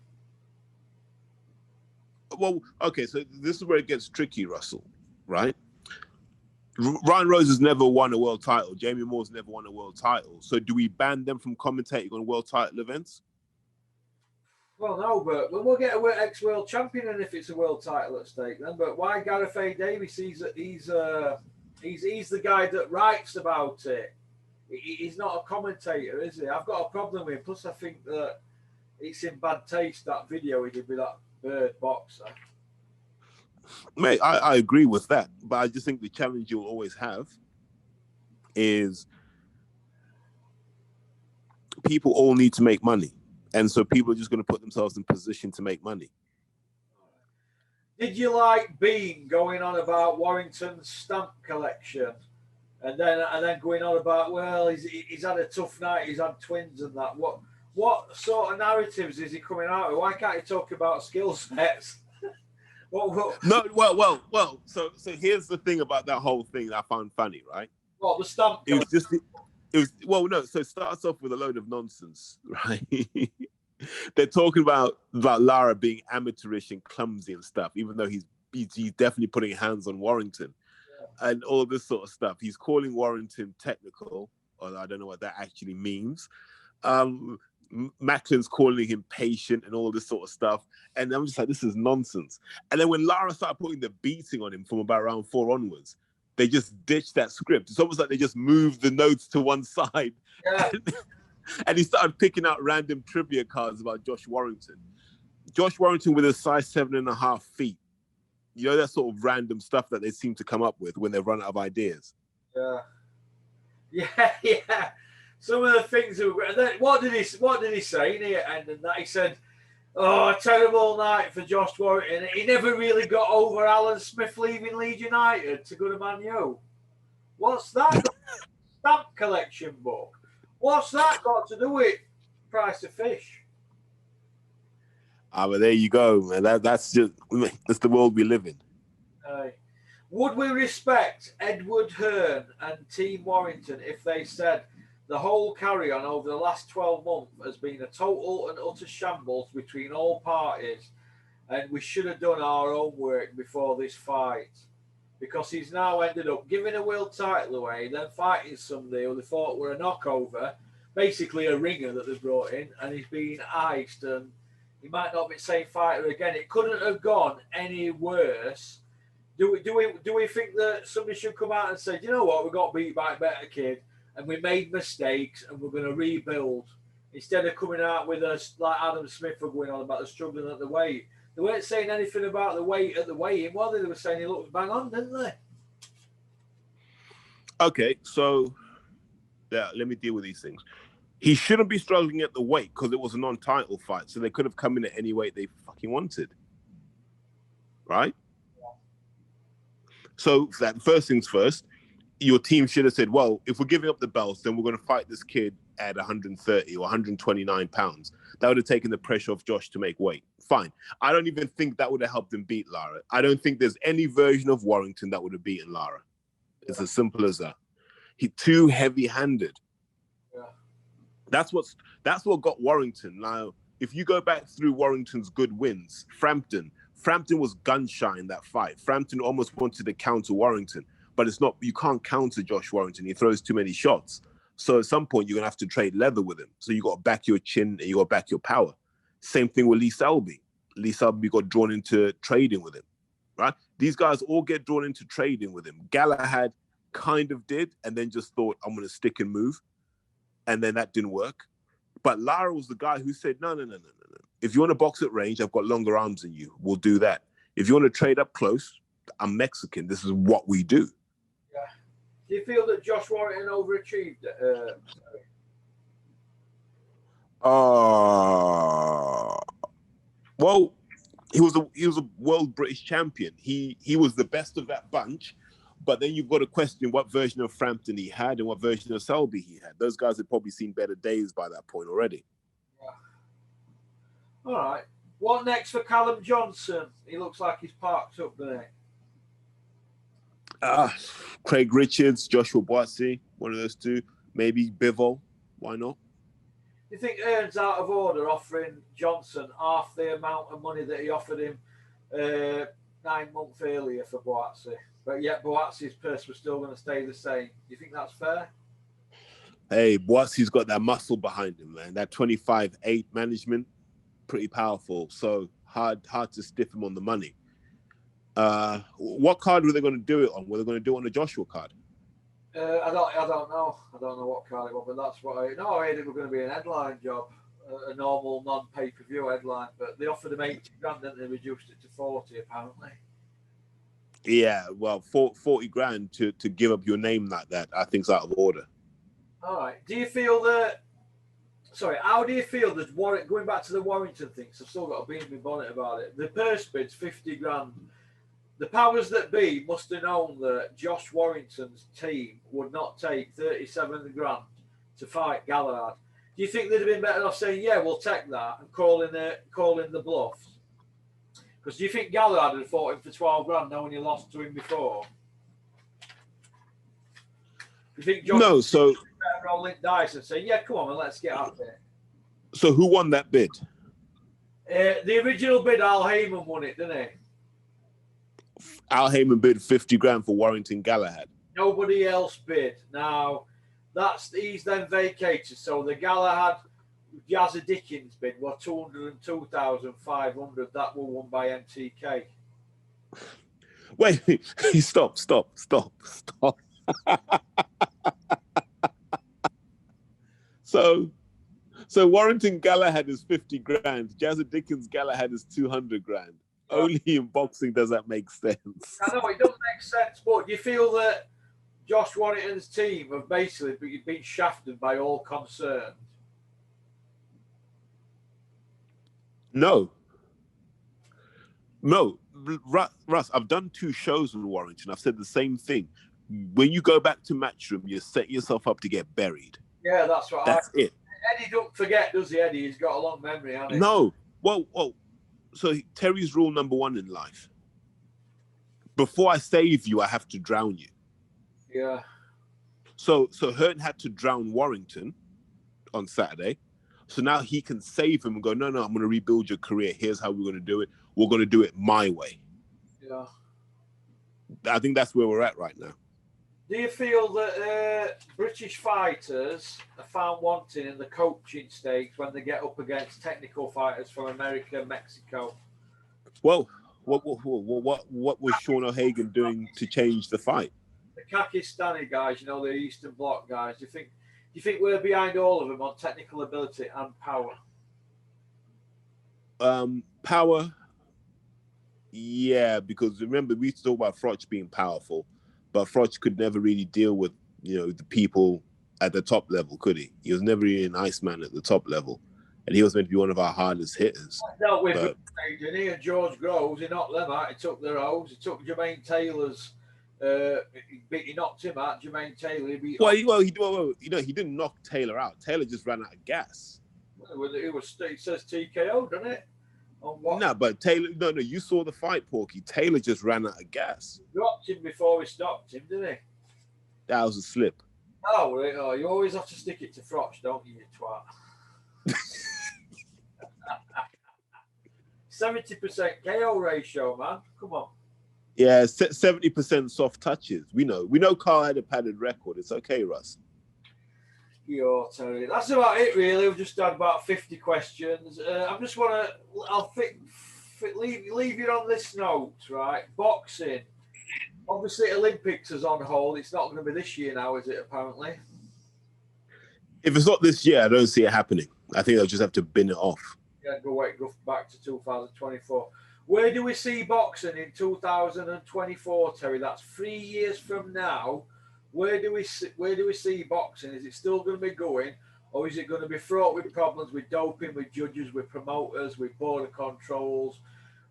Well, okay, so this is where it gets tricky, Russell, right? Ryan Rhodes has never won a world title. Jamie Moore's never won a world title. So do we ban them from commentating on world title events? Well, no, but we'll get an ex-world champion and if it's a world title at stake then. But why Gareth A. Davis? He's the guy that writes about it. He's not a commentator, is he? I've got a problem with him. Plus, I think that it's in bad taste, that video he did with that bird boxer. Mate, I agree with that. But I just think the challenge you'll always have is people all need to make money. And so people are just going to put themselves in position to make money. Did you like Bean going on about Warrington's stamp collection? And then going on about, well, he's had a tough night, he's had twins and that. What sort of narratives is he coming out with? Why can't he talk about skill sets? No, well. So here's the thing about that whole thing that I found funny, right? Well, the stamp collection. So it starts off with a load of nonsense, right? They're talking about Lara being amateurish and clumsy and stuff, even though he's definitely putting hands on Warrington. And all this sort of stuff. He's calling Warrington technical, or I don't know what that actually means. Macklin's calling him patient and all this sort of stuff. And I'm just like, this is nonsense. And then when Lara started putting the beating on him from about round 4 onwards, they just ditched that script. It's almost like they just moved the notes to one side. Yeah. And he started picking out random trivia cards about Josh Warrington. Josh Warrington with a size 7.5 feet. That sort of random stuff that they seem to come up with when they run out of ideas. Yeah. Some of the things what did he say in the end? And that he said, "Oh, a terrible night for Josh Warrington. He never really got over Alan Smith leaving Leeds United to go to Man U." What's that? Stamp collection book. What's that got to do with price of fish? But there you go, man. That's the world we live in. Would we respect Edward Hearn and Team Warrington if they said the whole carry-on over the last 12 months has been a total and utter shambles between all parties, and we should have done our homework before this fight? Because he's now ended up giving a world title away, then fighting somebody who they thought were a knockover, basically a ringer that they brought in, and he's been iced, and he might not be the same fighter again. It couldn't have gone any worse. Do we think that somebody should come out and say, you know what, we got beat by a better kid, and we made mistakes, and we're going to rebuild, instead of coming out with us like Adam Smith were going on about the struggling at the weight? They weren't saying anything about the weight at the weigh-in, were they? They were saying he looked bang on, didn't they? Okay, so let me deal with these things. He shouldn't be struggling at the weight because it was a non-title fight, so they could have come in at any weight they fucking wanted, right? Yeah. So that first things first, your team should have said, well, if we're giving up the belts, then we're going to fight this kid at 130 or 129 pounds. That would have taken the pressure off Josh to make weight. Fine. I don't even think that would have helped him beat Lara. I don't think there's any version of Warrington that would have beaten Lara. It's as simple as that. He's too heavy-handed. Yeah. That's what got Warrington. Now, if you go back through Warrington's good wins, Frampton was gun shy in that fight. Frampton almost wanted to counter Warrington, but it's not. You can't counter Josh Warrington. He throws too many shots. So at some point, you're gonna have to trade leather with him. So you got to back your chin and you got to back your power. Same thing with Lee Selby. Lee Selby got drawn into trading with him, right? These guys all get drawn into trading with him. Galahad kind of did, and then just thought, I'm gonna stick and move, and then that didn't work. But Lara was the guy who said, no. If you want to box at range, I've got longer arms than you. We'll do that. If you want to trade up close, I'm Mexican. This is what we do. Yeah. Do you feel that Josh Warrington overachieved? Well, he was a world British champion. He was the best of that bunch. But then you've got to question what version of Frampton he had and what version of Selby he had. Those guys had probably seen better days by that point already. Yeah. All right. What next for Callum Johnson? He looks like he's parked up there. Craig Richards, Joshua Boise, one of those two. Maybe Bivol. Why not? Do you think Earn's out of order offering Johnson half the amount of money that he offered him 9 months earlier for Boise? But yet Boatsi's purse was still going to stay the same. Do you think that's fair? Hey, Boatsi's got that muscle behind him, man. That 25-8 management, pretty powerful. So hard to stiff him on the money. What card were they going to do it on? Were they going to do it on the Joshua card? I don't know. I don't know what card it was, but that's what I heard it was going to be an headline job, a normal non-pay-per-view headline. But they offered him 80 grand, and they reduced it to 40 apparently. Yeah, well, 40 grand to give up your name like that, I think is out of order. All right. Do you feel that... Sorry, how do you feel that going back to the Warrington thing, so I've still got a bee in my bonnet about it. The purse bid's 50 grand. The powers that be must have known that Josh Warrington's team would not take 37 grand to fight Galahad. Do you think they'd have been better off saying, yeah, we'll take that and calling the bluff? Because do you think Galahad had fought him for 12 grand knowing he lost to him before? You think Josh better rolling dice and say, yeah, come on, and let's get out there? So who won that bid? The original bid, Al Heyman won it, didn't he? Al Heyman bid 50 grand for Warrington Galahad. Nobody else bid. Now, he's then vacated. So the Galahad Jazza Dickens bid was 202,500. That was won by MTK. Wait, stop. So Warrington Galahad is 50 grand. Jazza Dickens Galahad is 200 grand. Yeah. Only in boxing does that make sense. I know it doesn't make sense, but do you feel that Josh Warrington's team have basically been shafted by all concerned? No. Russ, I've done 2 shows with Warrington. I've said the same thing. When you go back to Matchroom, you set yourself up to get buried. Yeah, that's it. Eddie don't forget, does he, Eddie? He's got a long memory, hasn't he? No. Well, so Terry's rule number 1 in life. Before I save you, I have to drown you. Yeah. So Hearn had to drown Warrington on Saturday. So now he can save him and go, no, I'm going to rebuild your career. Here's how we're going to do it. We're going to do it my way. Yeah. I think that's where we're at right now. Do you feel that British fighters are found wanting in the coaching stakes when they get up against technical fighters from America and Mexico? Well, what was Sean O'Hagan doing to change the fight? The Pakistani guys, the Eastern Bloc guys. Do you think we're behind all of them on technical ability and power? Power, yeah, because remember we used to talk about Froch being powerful, but Froch could never really deal with the people at the top level, could he? He was never really an Iceman at the top level, and he was meant to be one of our hardest hitters. I dealt with he and George Groves. He knocked them out. He took their O's. He took Jermaine Taylor's. He knocked him out. Jermaine Taylor. He didn't knock Taylor out. Taylor just ran out of gas. It says TKO, doesn't it? No, but Taylor. No. You saw the fight, Porky. Taylor just ran out of gas. He dropped him before he stopped him, didn't he? That was a slip. Oh, right. Oh, you always have to stick it to Froch, don't you, you twat? 70% KO ratio, man. Come on. Yeah, 70% soft touches. We know Carl had a padded record. It's okay, Russ. Yo, Terry. That's about it, really. We've just had about 50 questions. I just want to, leave you on this note, right? Boxing. Obviously, Olympics is on hold. It's not going to be this year now, is it, apparently? If it's not this year, I don't see it happening. I think they'll just have to bin it off. Yeah, go back to 2024. Where do we see boxing in 2024, Terry? That's 3 years from now. Where do we see boxing? Is it still going to be going, or is it going to be fraught with problems with doping, with judges, with promoters, with border controls,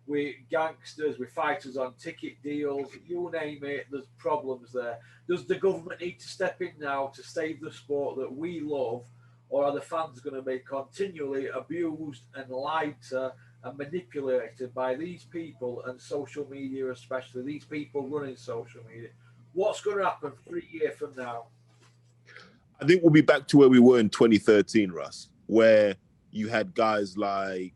with gangsters, with fighters on ticket deals? You name it, there's problems there. Does the government need to step in now to save the sport that we love, or are the fans going to be continually abused and lied to and manipulated by these people and social media, especially these people running social media? What's going to happen 3 years from now? I think we'll be back to where we were in 2013, Russ, where you had guys like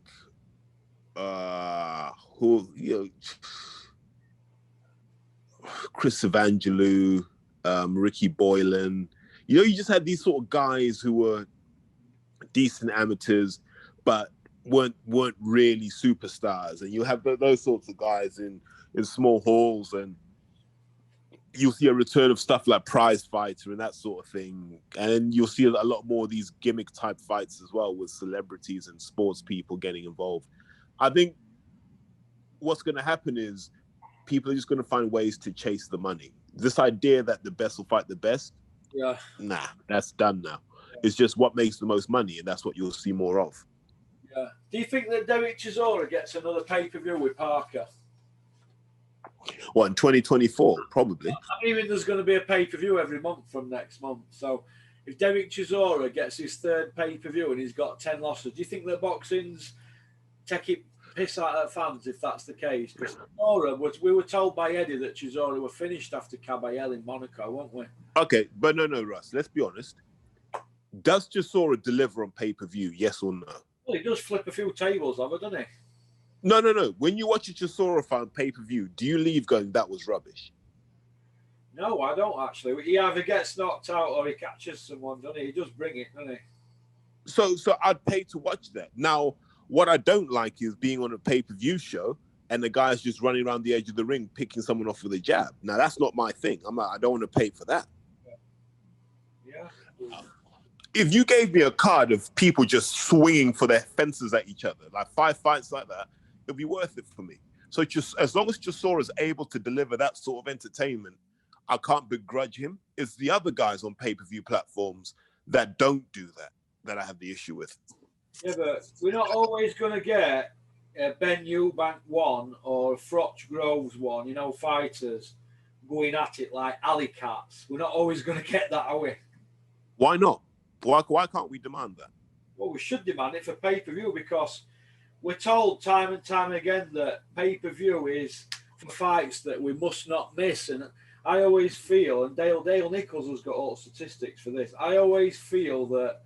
Chris Evangelou, Ricky Boylan. You just had these sort of guys who were decent amateurs, but weren't really superstars. And you have those sorts of guys in small halls, and you'll see a return of stuff like prize fighter and that sort of thing. And you'll see a lot more of these gimmick type fights as well, with celebrities and sports people getting involved. I think what's going to happen is people are just going to find ways to chase the money. This idea that the best will fight the best, nah, that's done now. It's just what makes the most money, and that's what you'll see more of. Yeah. Do you think that Derek Chisora gets another pay-per-view with Parker? What, in 2024? Probably. I mean, there's going to be a pay-per-view every month from next month. So if Derek Chisora gets his third pay-per-view and he's got 10 losses, do you think that boxing's taking piss out of fans if that's the case? Because we were told by Eddie that Chisora were finished after Caballel in Monaco, weren't we? Okay, but no, Russ, let's be honest. Does Chisora deliver on pay-per-view, yes or no? Well, he does flip a few tables over, doesn't he? No. When you watch a Chisora fight on pay-per-view, do you leave going, that was rubbish? No, I don't actually. He either gets knocked out or he catches someone, doesn't he? He does bring it, doesn't he? So I'd pay to watch that. Now, what I don't like is being on a pay-per-view show and the guy's just running around the edge of the ring, picking someone off with a jab. Now, that's not my thing. I don't want to pay for that. Yeah. If you gave me a card of people just swinging for their fences at each other, like 5 fights like that, it'd be worth it for me. So just as long as Chisora is able to deliver that sort of entertainment, I can't begrudge him. It's the other guys on pay-per-view platforms that don't do that I have the issue with. Yeah, but we're not always going to get Ben Eubank 1 or Froch Groves 1, fighters going at it like alley cats. We're not always going to get that, are we? Why not? Why can't we demand that? Well, we should demand it for pay-per-view, because we're told time and time again that pay-per-view is for fights that we must not miss. And I always feel, and Dale Nichols has got all the statistics for this, I always feel that,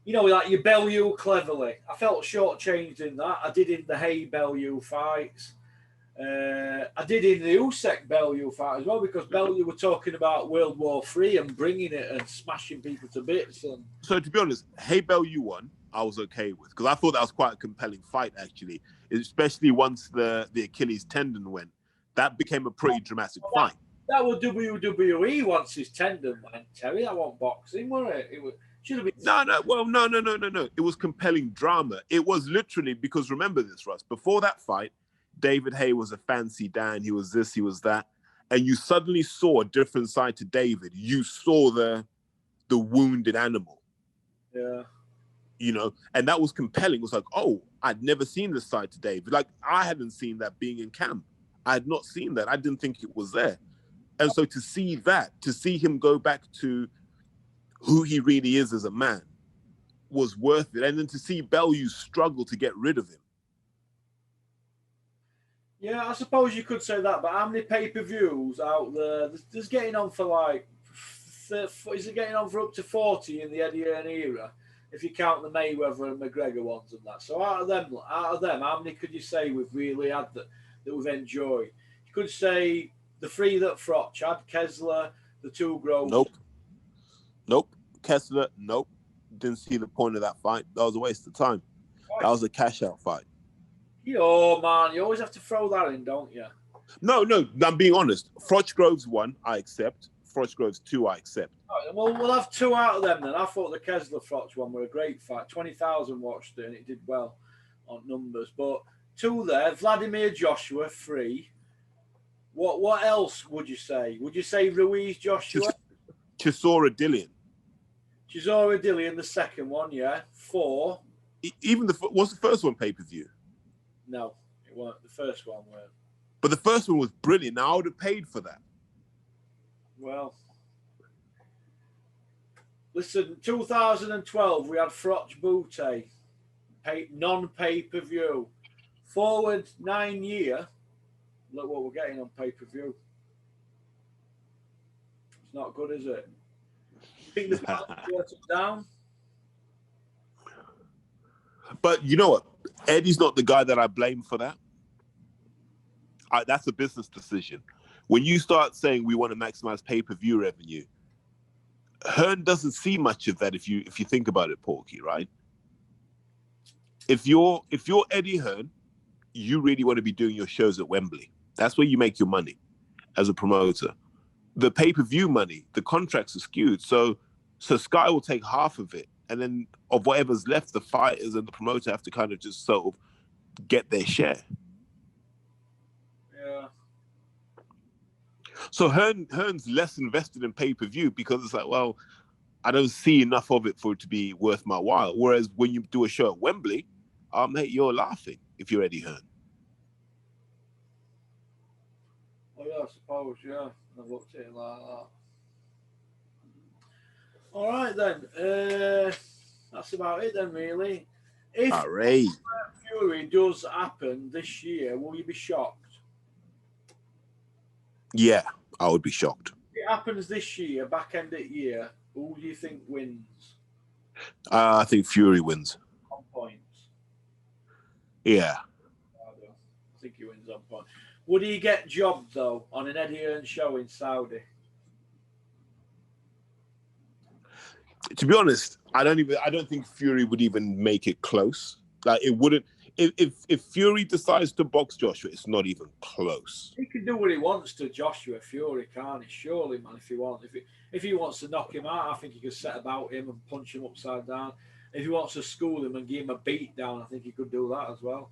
like your Bellew Cleverly, I felt shortchanged in that. I did in the Hay Bellew fights. I did in the Usyk Bellew fight as well, because Bellew were talking about World War III and bringing it and smashing people to bits. And so, to be honest, Hey Bellew won, I was okay with, because I thought that was quite a compelling fight, actually, especially once the Achilles tendon went. That became a pretty dramatic fight. That was WWE once his tendon went, Terry. That wasn't boxing, was it? Should have been. No. It was compelling drama. It was literally, because remember this, Russ, before that fight, David Haye was a fancy Dan. He was this, he was that. And you suddenly saw a different side to David. You saw the wounded animal. Yeah. And that was compelling. It was like, oh, I'd never seen this side to David. Like, I hadn't seen that being in camp. I had not seen that. I didn't think it was there. And so to see that, to see him go back to who he really is as a man, was worth it. And then to see Bellew struggle to get rid of him. Yeah, I suppose you could say that, but how many pay-per-views out there? There's getting on for like is it getting on for up to 40 in the Eddie Hearn era? If you count the Mayweather and McGregor ones and that. So out of them, how many could you say we've really had that we've enjoyed? You could say the three that Froch had, Kessler, the two Groves. Nope. Kessler, nope. Didn't see the point of that fight. That was a waste of time. Right. That was a cash-out fight. Yo, man, you always have to throw that in, don't you? No, I'm being honest. Froch Groves 1, I accept. Froch Groves 2, I accept. Right, well, we'll have 2 out of them then. I thought the Kessler Froch one were a great fight. 20,000 watched it and it did well on numbers. But 2 there. Vladimir Joshua, 3. What else would you say? Would you say Ruiz Joshua? Chisora Dillian. Chisora Dillian, the second one, yeah. 4. Even what's the first one pay-per-view? No, it weren't. The first one weren't. But the first one was brilliant. Now I would have paid for that. Well, listen, 2012, we had Froch Boutte, non-pay-per-view. Forward 9 year, look what we're getting on pay-per-view. It's not good, is it? Think the balance it down? But you know what? Eddie's not the guy that I blame for that. That's a business decision. When you start saying we want to maximize pay-per-view revenue, Hearn doesn't see much of that if you think about it, Porky, right? If you're Eddie Hearn, you really want to be doing your shows at Wembley. That's where you make your money as a promoter. The pay-per-view money, the contracts are skewed. So Sky will take half of it. And then of whatever's left, the fighters and the promoter have to kind of just sort of get their share. Yeah. So Hearn's less invested in pay-per-view because it's like, well, I don't see enough of it for it to be worth my while. Whereas when you do a show at Wembley, mate, you're laughing if you're Eddie Hearn. Oh, yeah, I suppose, yeah. I've looked at it like that. All right, then. That's about it, then, really. If Fury does happen this year, will you be shocked? Yeah, I would be shocked. If it happens this year, back end of year, who do you think wins? I think Fury wins. On points? Yeah. I think he wins on points. Would he get jobbed, though, on an Eddie Hearn show in Saudi? To be honest, I don't think Fury would even make it close. Like it wouldn't. If Fury decides to box Joshua, it's not even close. He can do what he wants to Joshua Fury, can't he? Surely, man, if he wants. If he wants to knock him out, I think he could set about him and punch him upside down. If he wants to school him and give him a beat down, I think he could do that as well.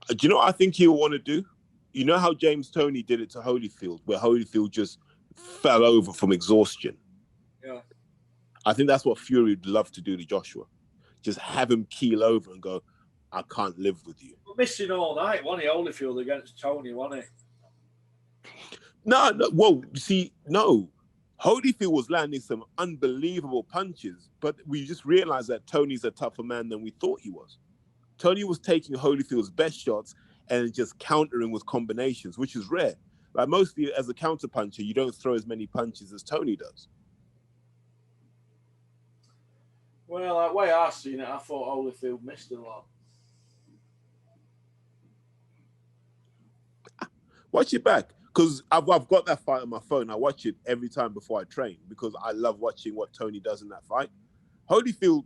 Do you know what I think he'll want to do? You know how James Toney did it to Holyfield, where Holyfield just fell over from exhaustion? Yeah. I think that's what Fury would love to do to Joshua. Just have him keel over and go, I can't live with you. We're missing all night, wasn't he? Holyfield against Toney, wasn't he? No. Well, see, no. Holyfield was landing some unbelievable punches, but we just realized that Toney's a tougher man than we thought he was. Toney was taking Holyfield's best shots and just countering with combinations, which is rare. Like mostly as a counter puncher, you don't throw as many punches as Toney does. Well, the way I've seen it, I thought Holyfield missed a lot. Watch it back, because I've got that fight on my phone. I watch it every time before I train because I love watching what Toney does in that fight. Holyfield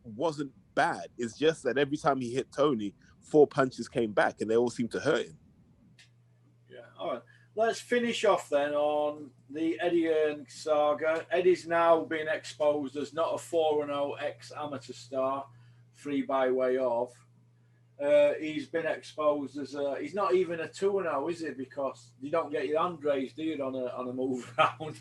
wasn't bad. It's just that every time he hit Toney, 4 punches came back and they all seemed to hurt him. Yeah, all right. Let's finish off then on the Eddie Hearn saga. Eddie's now been exposed as not a 4-0 ex-amateur star, free by way of. He's been exposed as he's not even a 2-0, is it? Because you don't get your hand raised, do you, on a move round?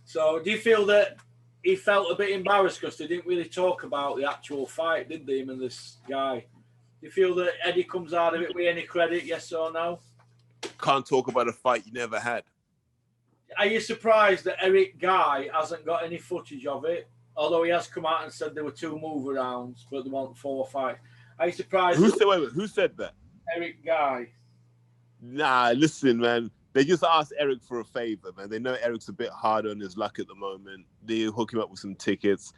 So do you feel that he felt a bit embarrassed because they didn't really talk about the actual fight, did they, him and this guy? Do you feel that Eddie comes out of it with any credit, yes or no? Can't talk about a fight you never had. Are you surprised that Eric Guy hasn't got any footage of it? Although he has come out and said there were 2 move-arounds, but they want 4 fights. Are you surprised? Who said that? Eric Guy. Nah, listen, man. They just asked Eric for a favor, man. They know Eric's a bit hard on his luck at the moment. They hook him up with some tickets.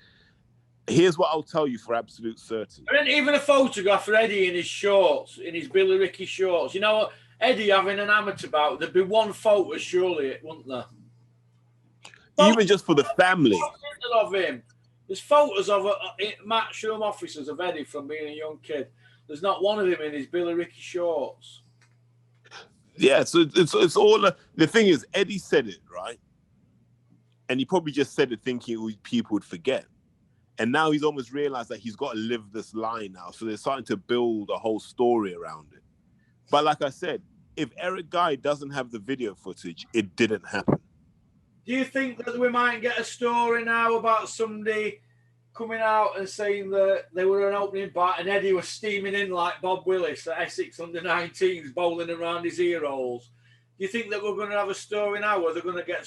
Here's what I'll tell you for absolute certain. I mean, even a photograph of Eddie in his shorts, in his Billy Ricky shorts. You know what? Eddie having an amateur bout, there'd be one photo, surely, wouldn't there? Even just for the family. Of him. There's photos of matchroom officers of Eddie from being a young kid. There's not one of him in his Billy Ricky shorts. Yeah, so it's all the thing is Eddie said it, right? And he probably just said it thinking people would forget. And now he's almost realized that he's got to live this line now. So they're starting to build a whole story around it. But like I said, if Eric Guy doesn't have the video footage, it didn't happen. Do you think that we might get a story now about somebody coming out and saying that they were an opening bat and Eddie was steaming in like Bob Willis at Essex under-19s, bowling around his ear holes? Do you think that we're going to have a story now where they're going to get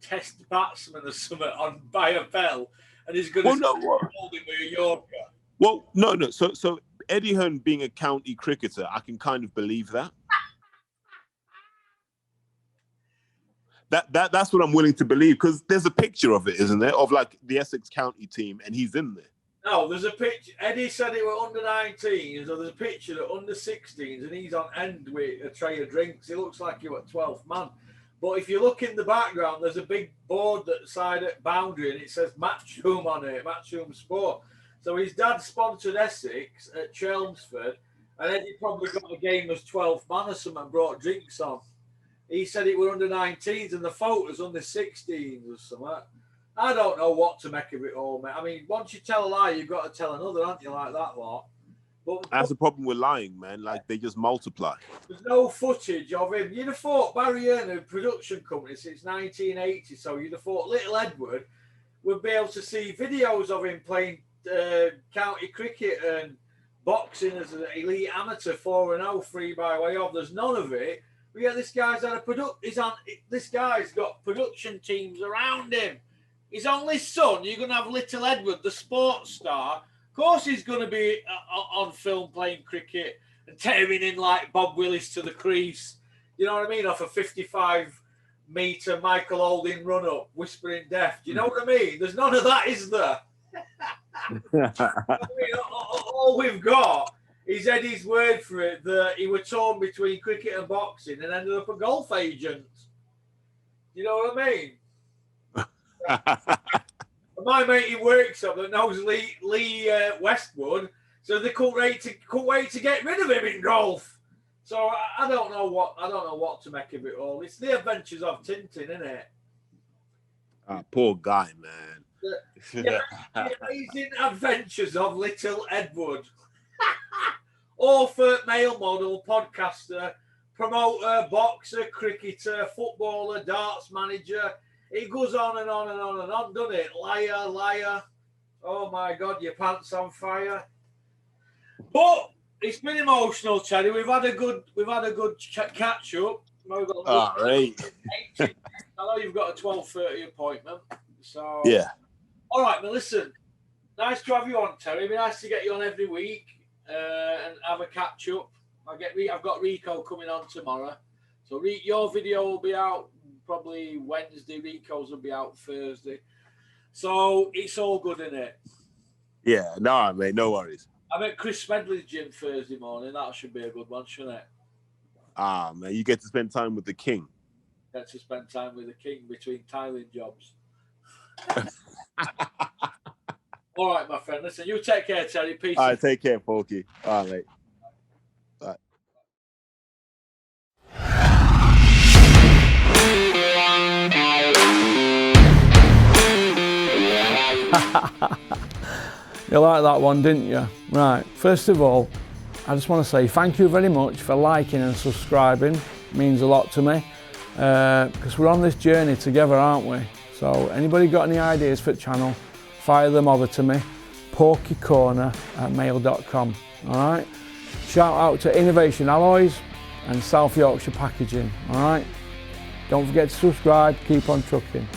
test batsman or something on by a bell and he's going to hold him with a Yorker? Well, no. So Eddie Hearn being a county cricketer, I can kind of believe that. That's what I'm willing to believe, because there's a picture of it, isn't there? Of like the Essex County team, and he's in there. No, there's a picture. Eddie said it were under-19s, so there's a picture of under-16s, and he's on end with a tray of drinks. He looks like he was 12th man. But if you look in the background, there's a big board that side at boundary, and it says Matchroom on it, Matchroom Sport. So his dad sponsored Essex at Chelmsford, and Eddie probably got a game as 12th man or something and brought drinks on. He said it were under-19s and the photos under-16s or something. I don't know what to make of it all, mate. I mean, once you tell a lie, you've got to tell another, aren't you, like that lot? But that's the problem with lying, man. Like, they just multiply. There's no footage of him. You'd have thought Barry Hearn, a production company since 1980, so you'd have thought Little Edward would be able to see videos of him playing county cricket and boxing as an elite amateur 4-0, 3 by way of. There's none of it. But yeah, this guy's got production teams around him. His only son, you're going to have Little Edward, the sports star. Of course he's going to be on film playing cricket and tearing in like Bob Willis to the crease. You know what I mean? Off a 55-metre Michael Holding run-up, whispering death. Do you know what I mean? There's none of that, is there? I mean, all we've got is Eddie's word for it that he was torn between cricket and boxing and ended up a golf agent. You know what I mean? My mate he works up that knows Lee Westwood, so they couldn't wait to get rid of him in golf. So I don't know what to make of it all. It's the adventures of Tintin, isn't it? Poor guy, man. The amazing adventures of Little Edward. Author, male model, podcaster, promoter, boxer, cricketer, footballer, darts manager. It goes on and on and on and on, doesn't it? Liar, liar. Oh my God, your pants on fire. But it's been emotional, Teddy. We've had a good catch up. All right. I know you've got a 12:30 appointment, so yeah. All right, but listen, nice to have you on, Terry. It'd be nice to get you on every week and have a catch up. I've got Rico coming on tomorrow, so your video will be out probably Wednesday. Rico's will be out Thursday, so it's all good, isn't it? Yeah, no, mate, no worries. I'm at Chris Smedley's gym Thursday morning. That should be a good one, shouldn't it? Ah, man, you get to spend time with the king. Get to spend time with the king between tiling jobs. All right, my friend. Listen, you take care, Terry. Peace. All right, take care, Porky. All right, mate. All right. You like that one, didn't you? Right, first of all, I just want to say thank you very much for liking and subscribing. It means a lot to me because we're on this journey together, aren't we? So anybody got any ideas for the channel, fire them over to me, porkycorner@mail.com. All right. Shout out to Innovation Alloys and South Yorkshire Packaging. All right. Don't forget to subscribe. Keep on trucking.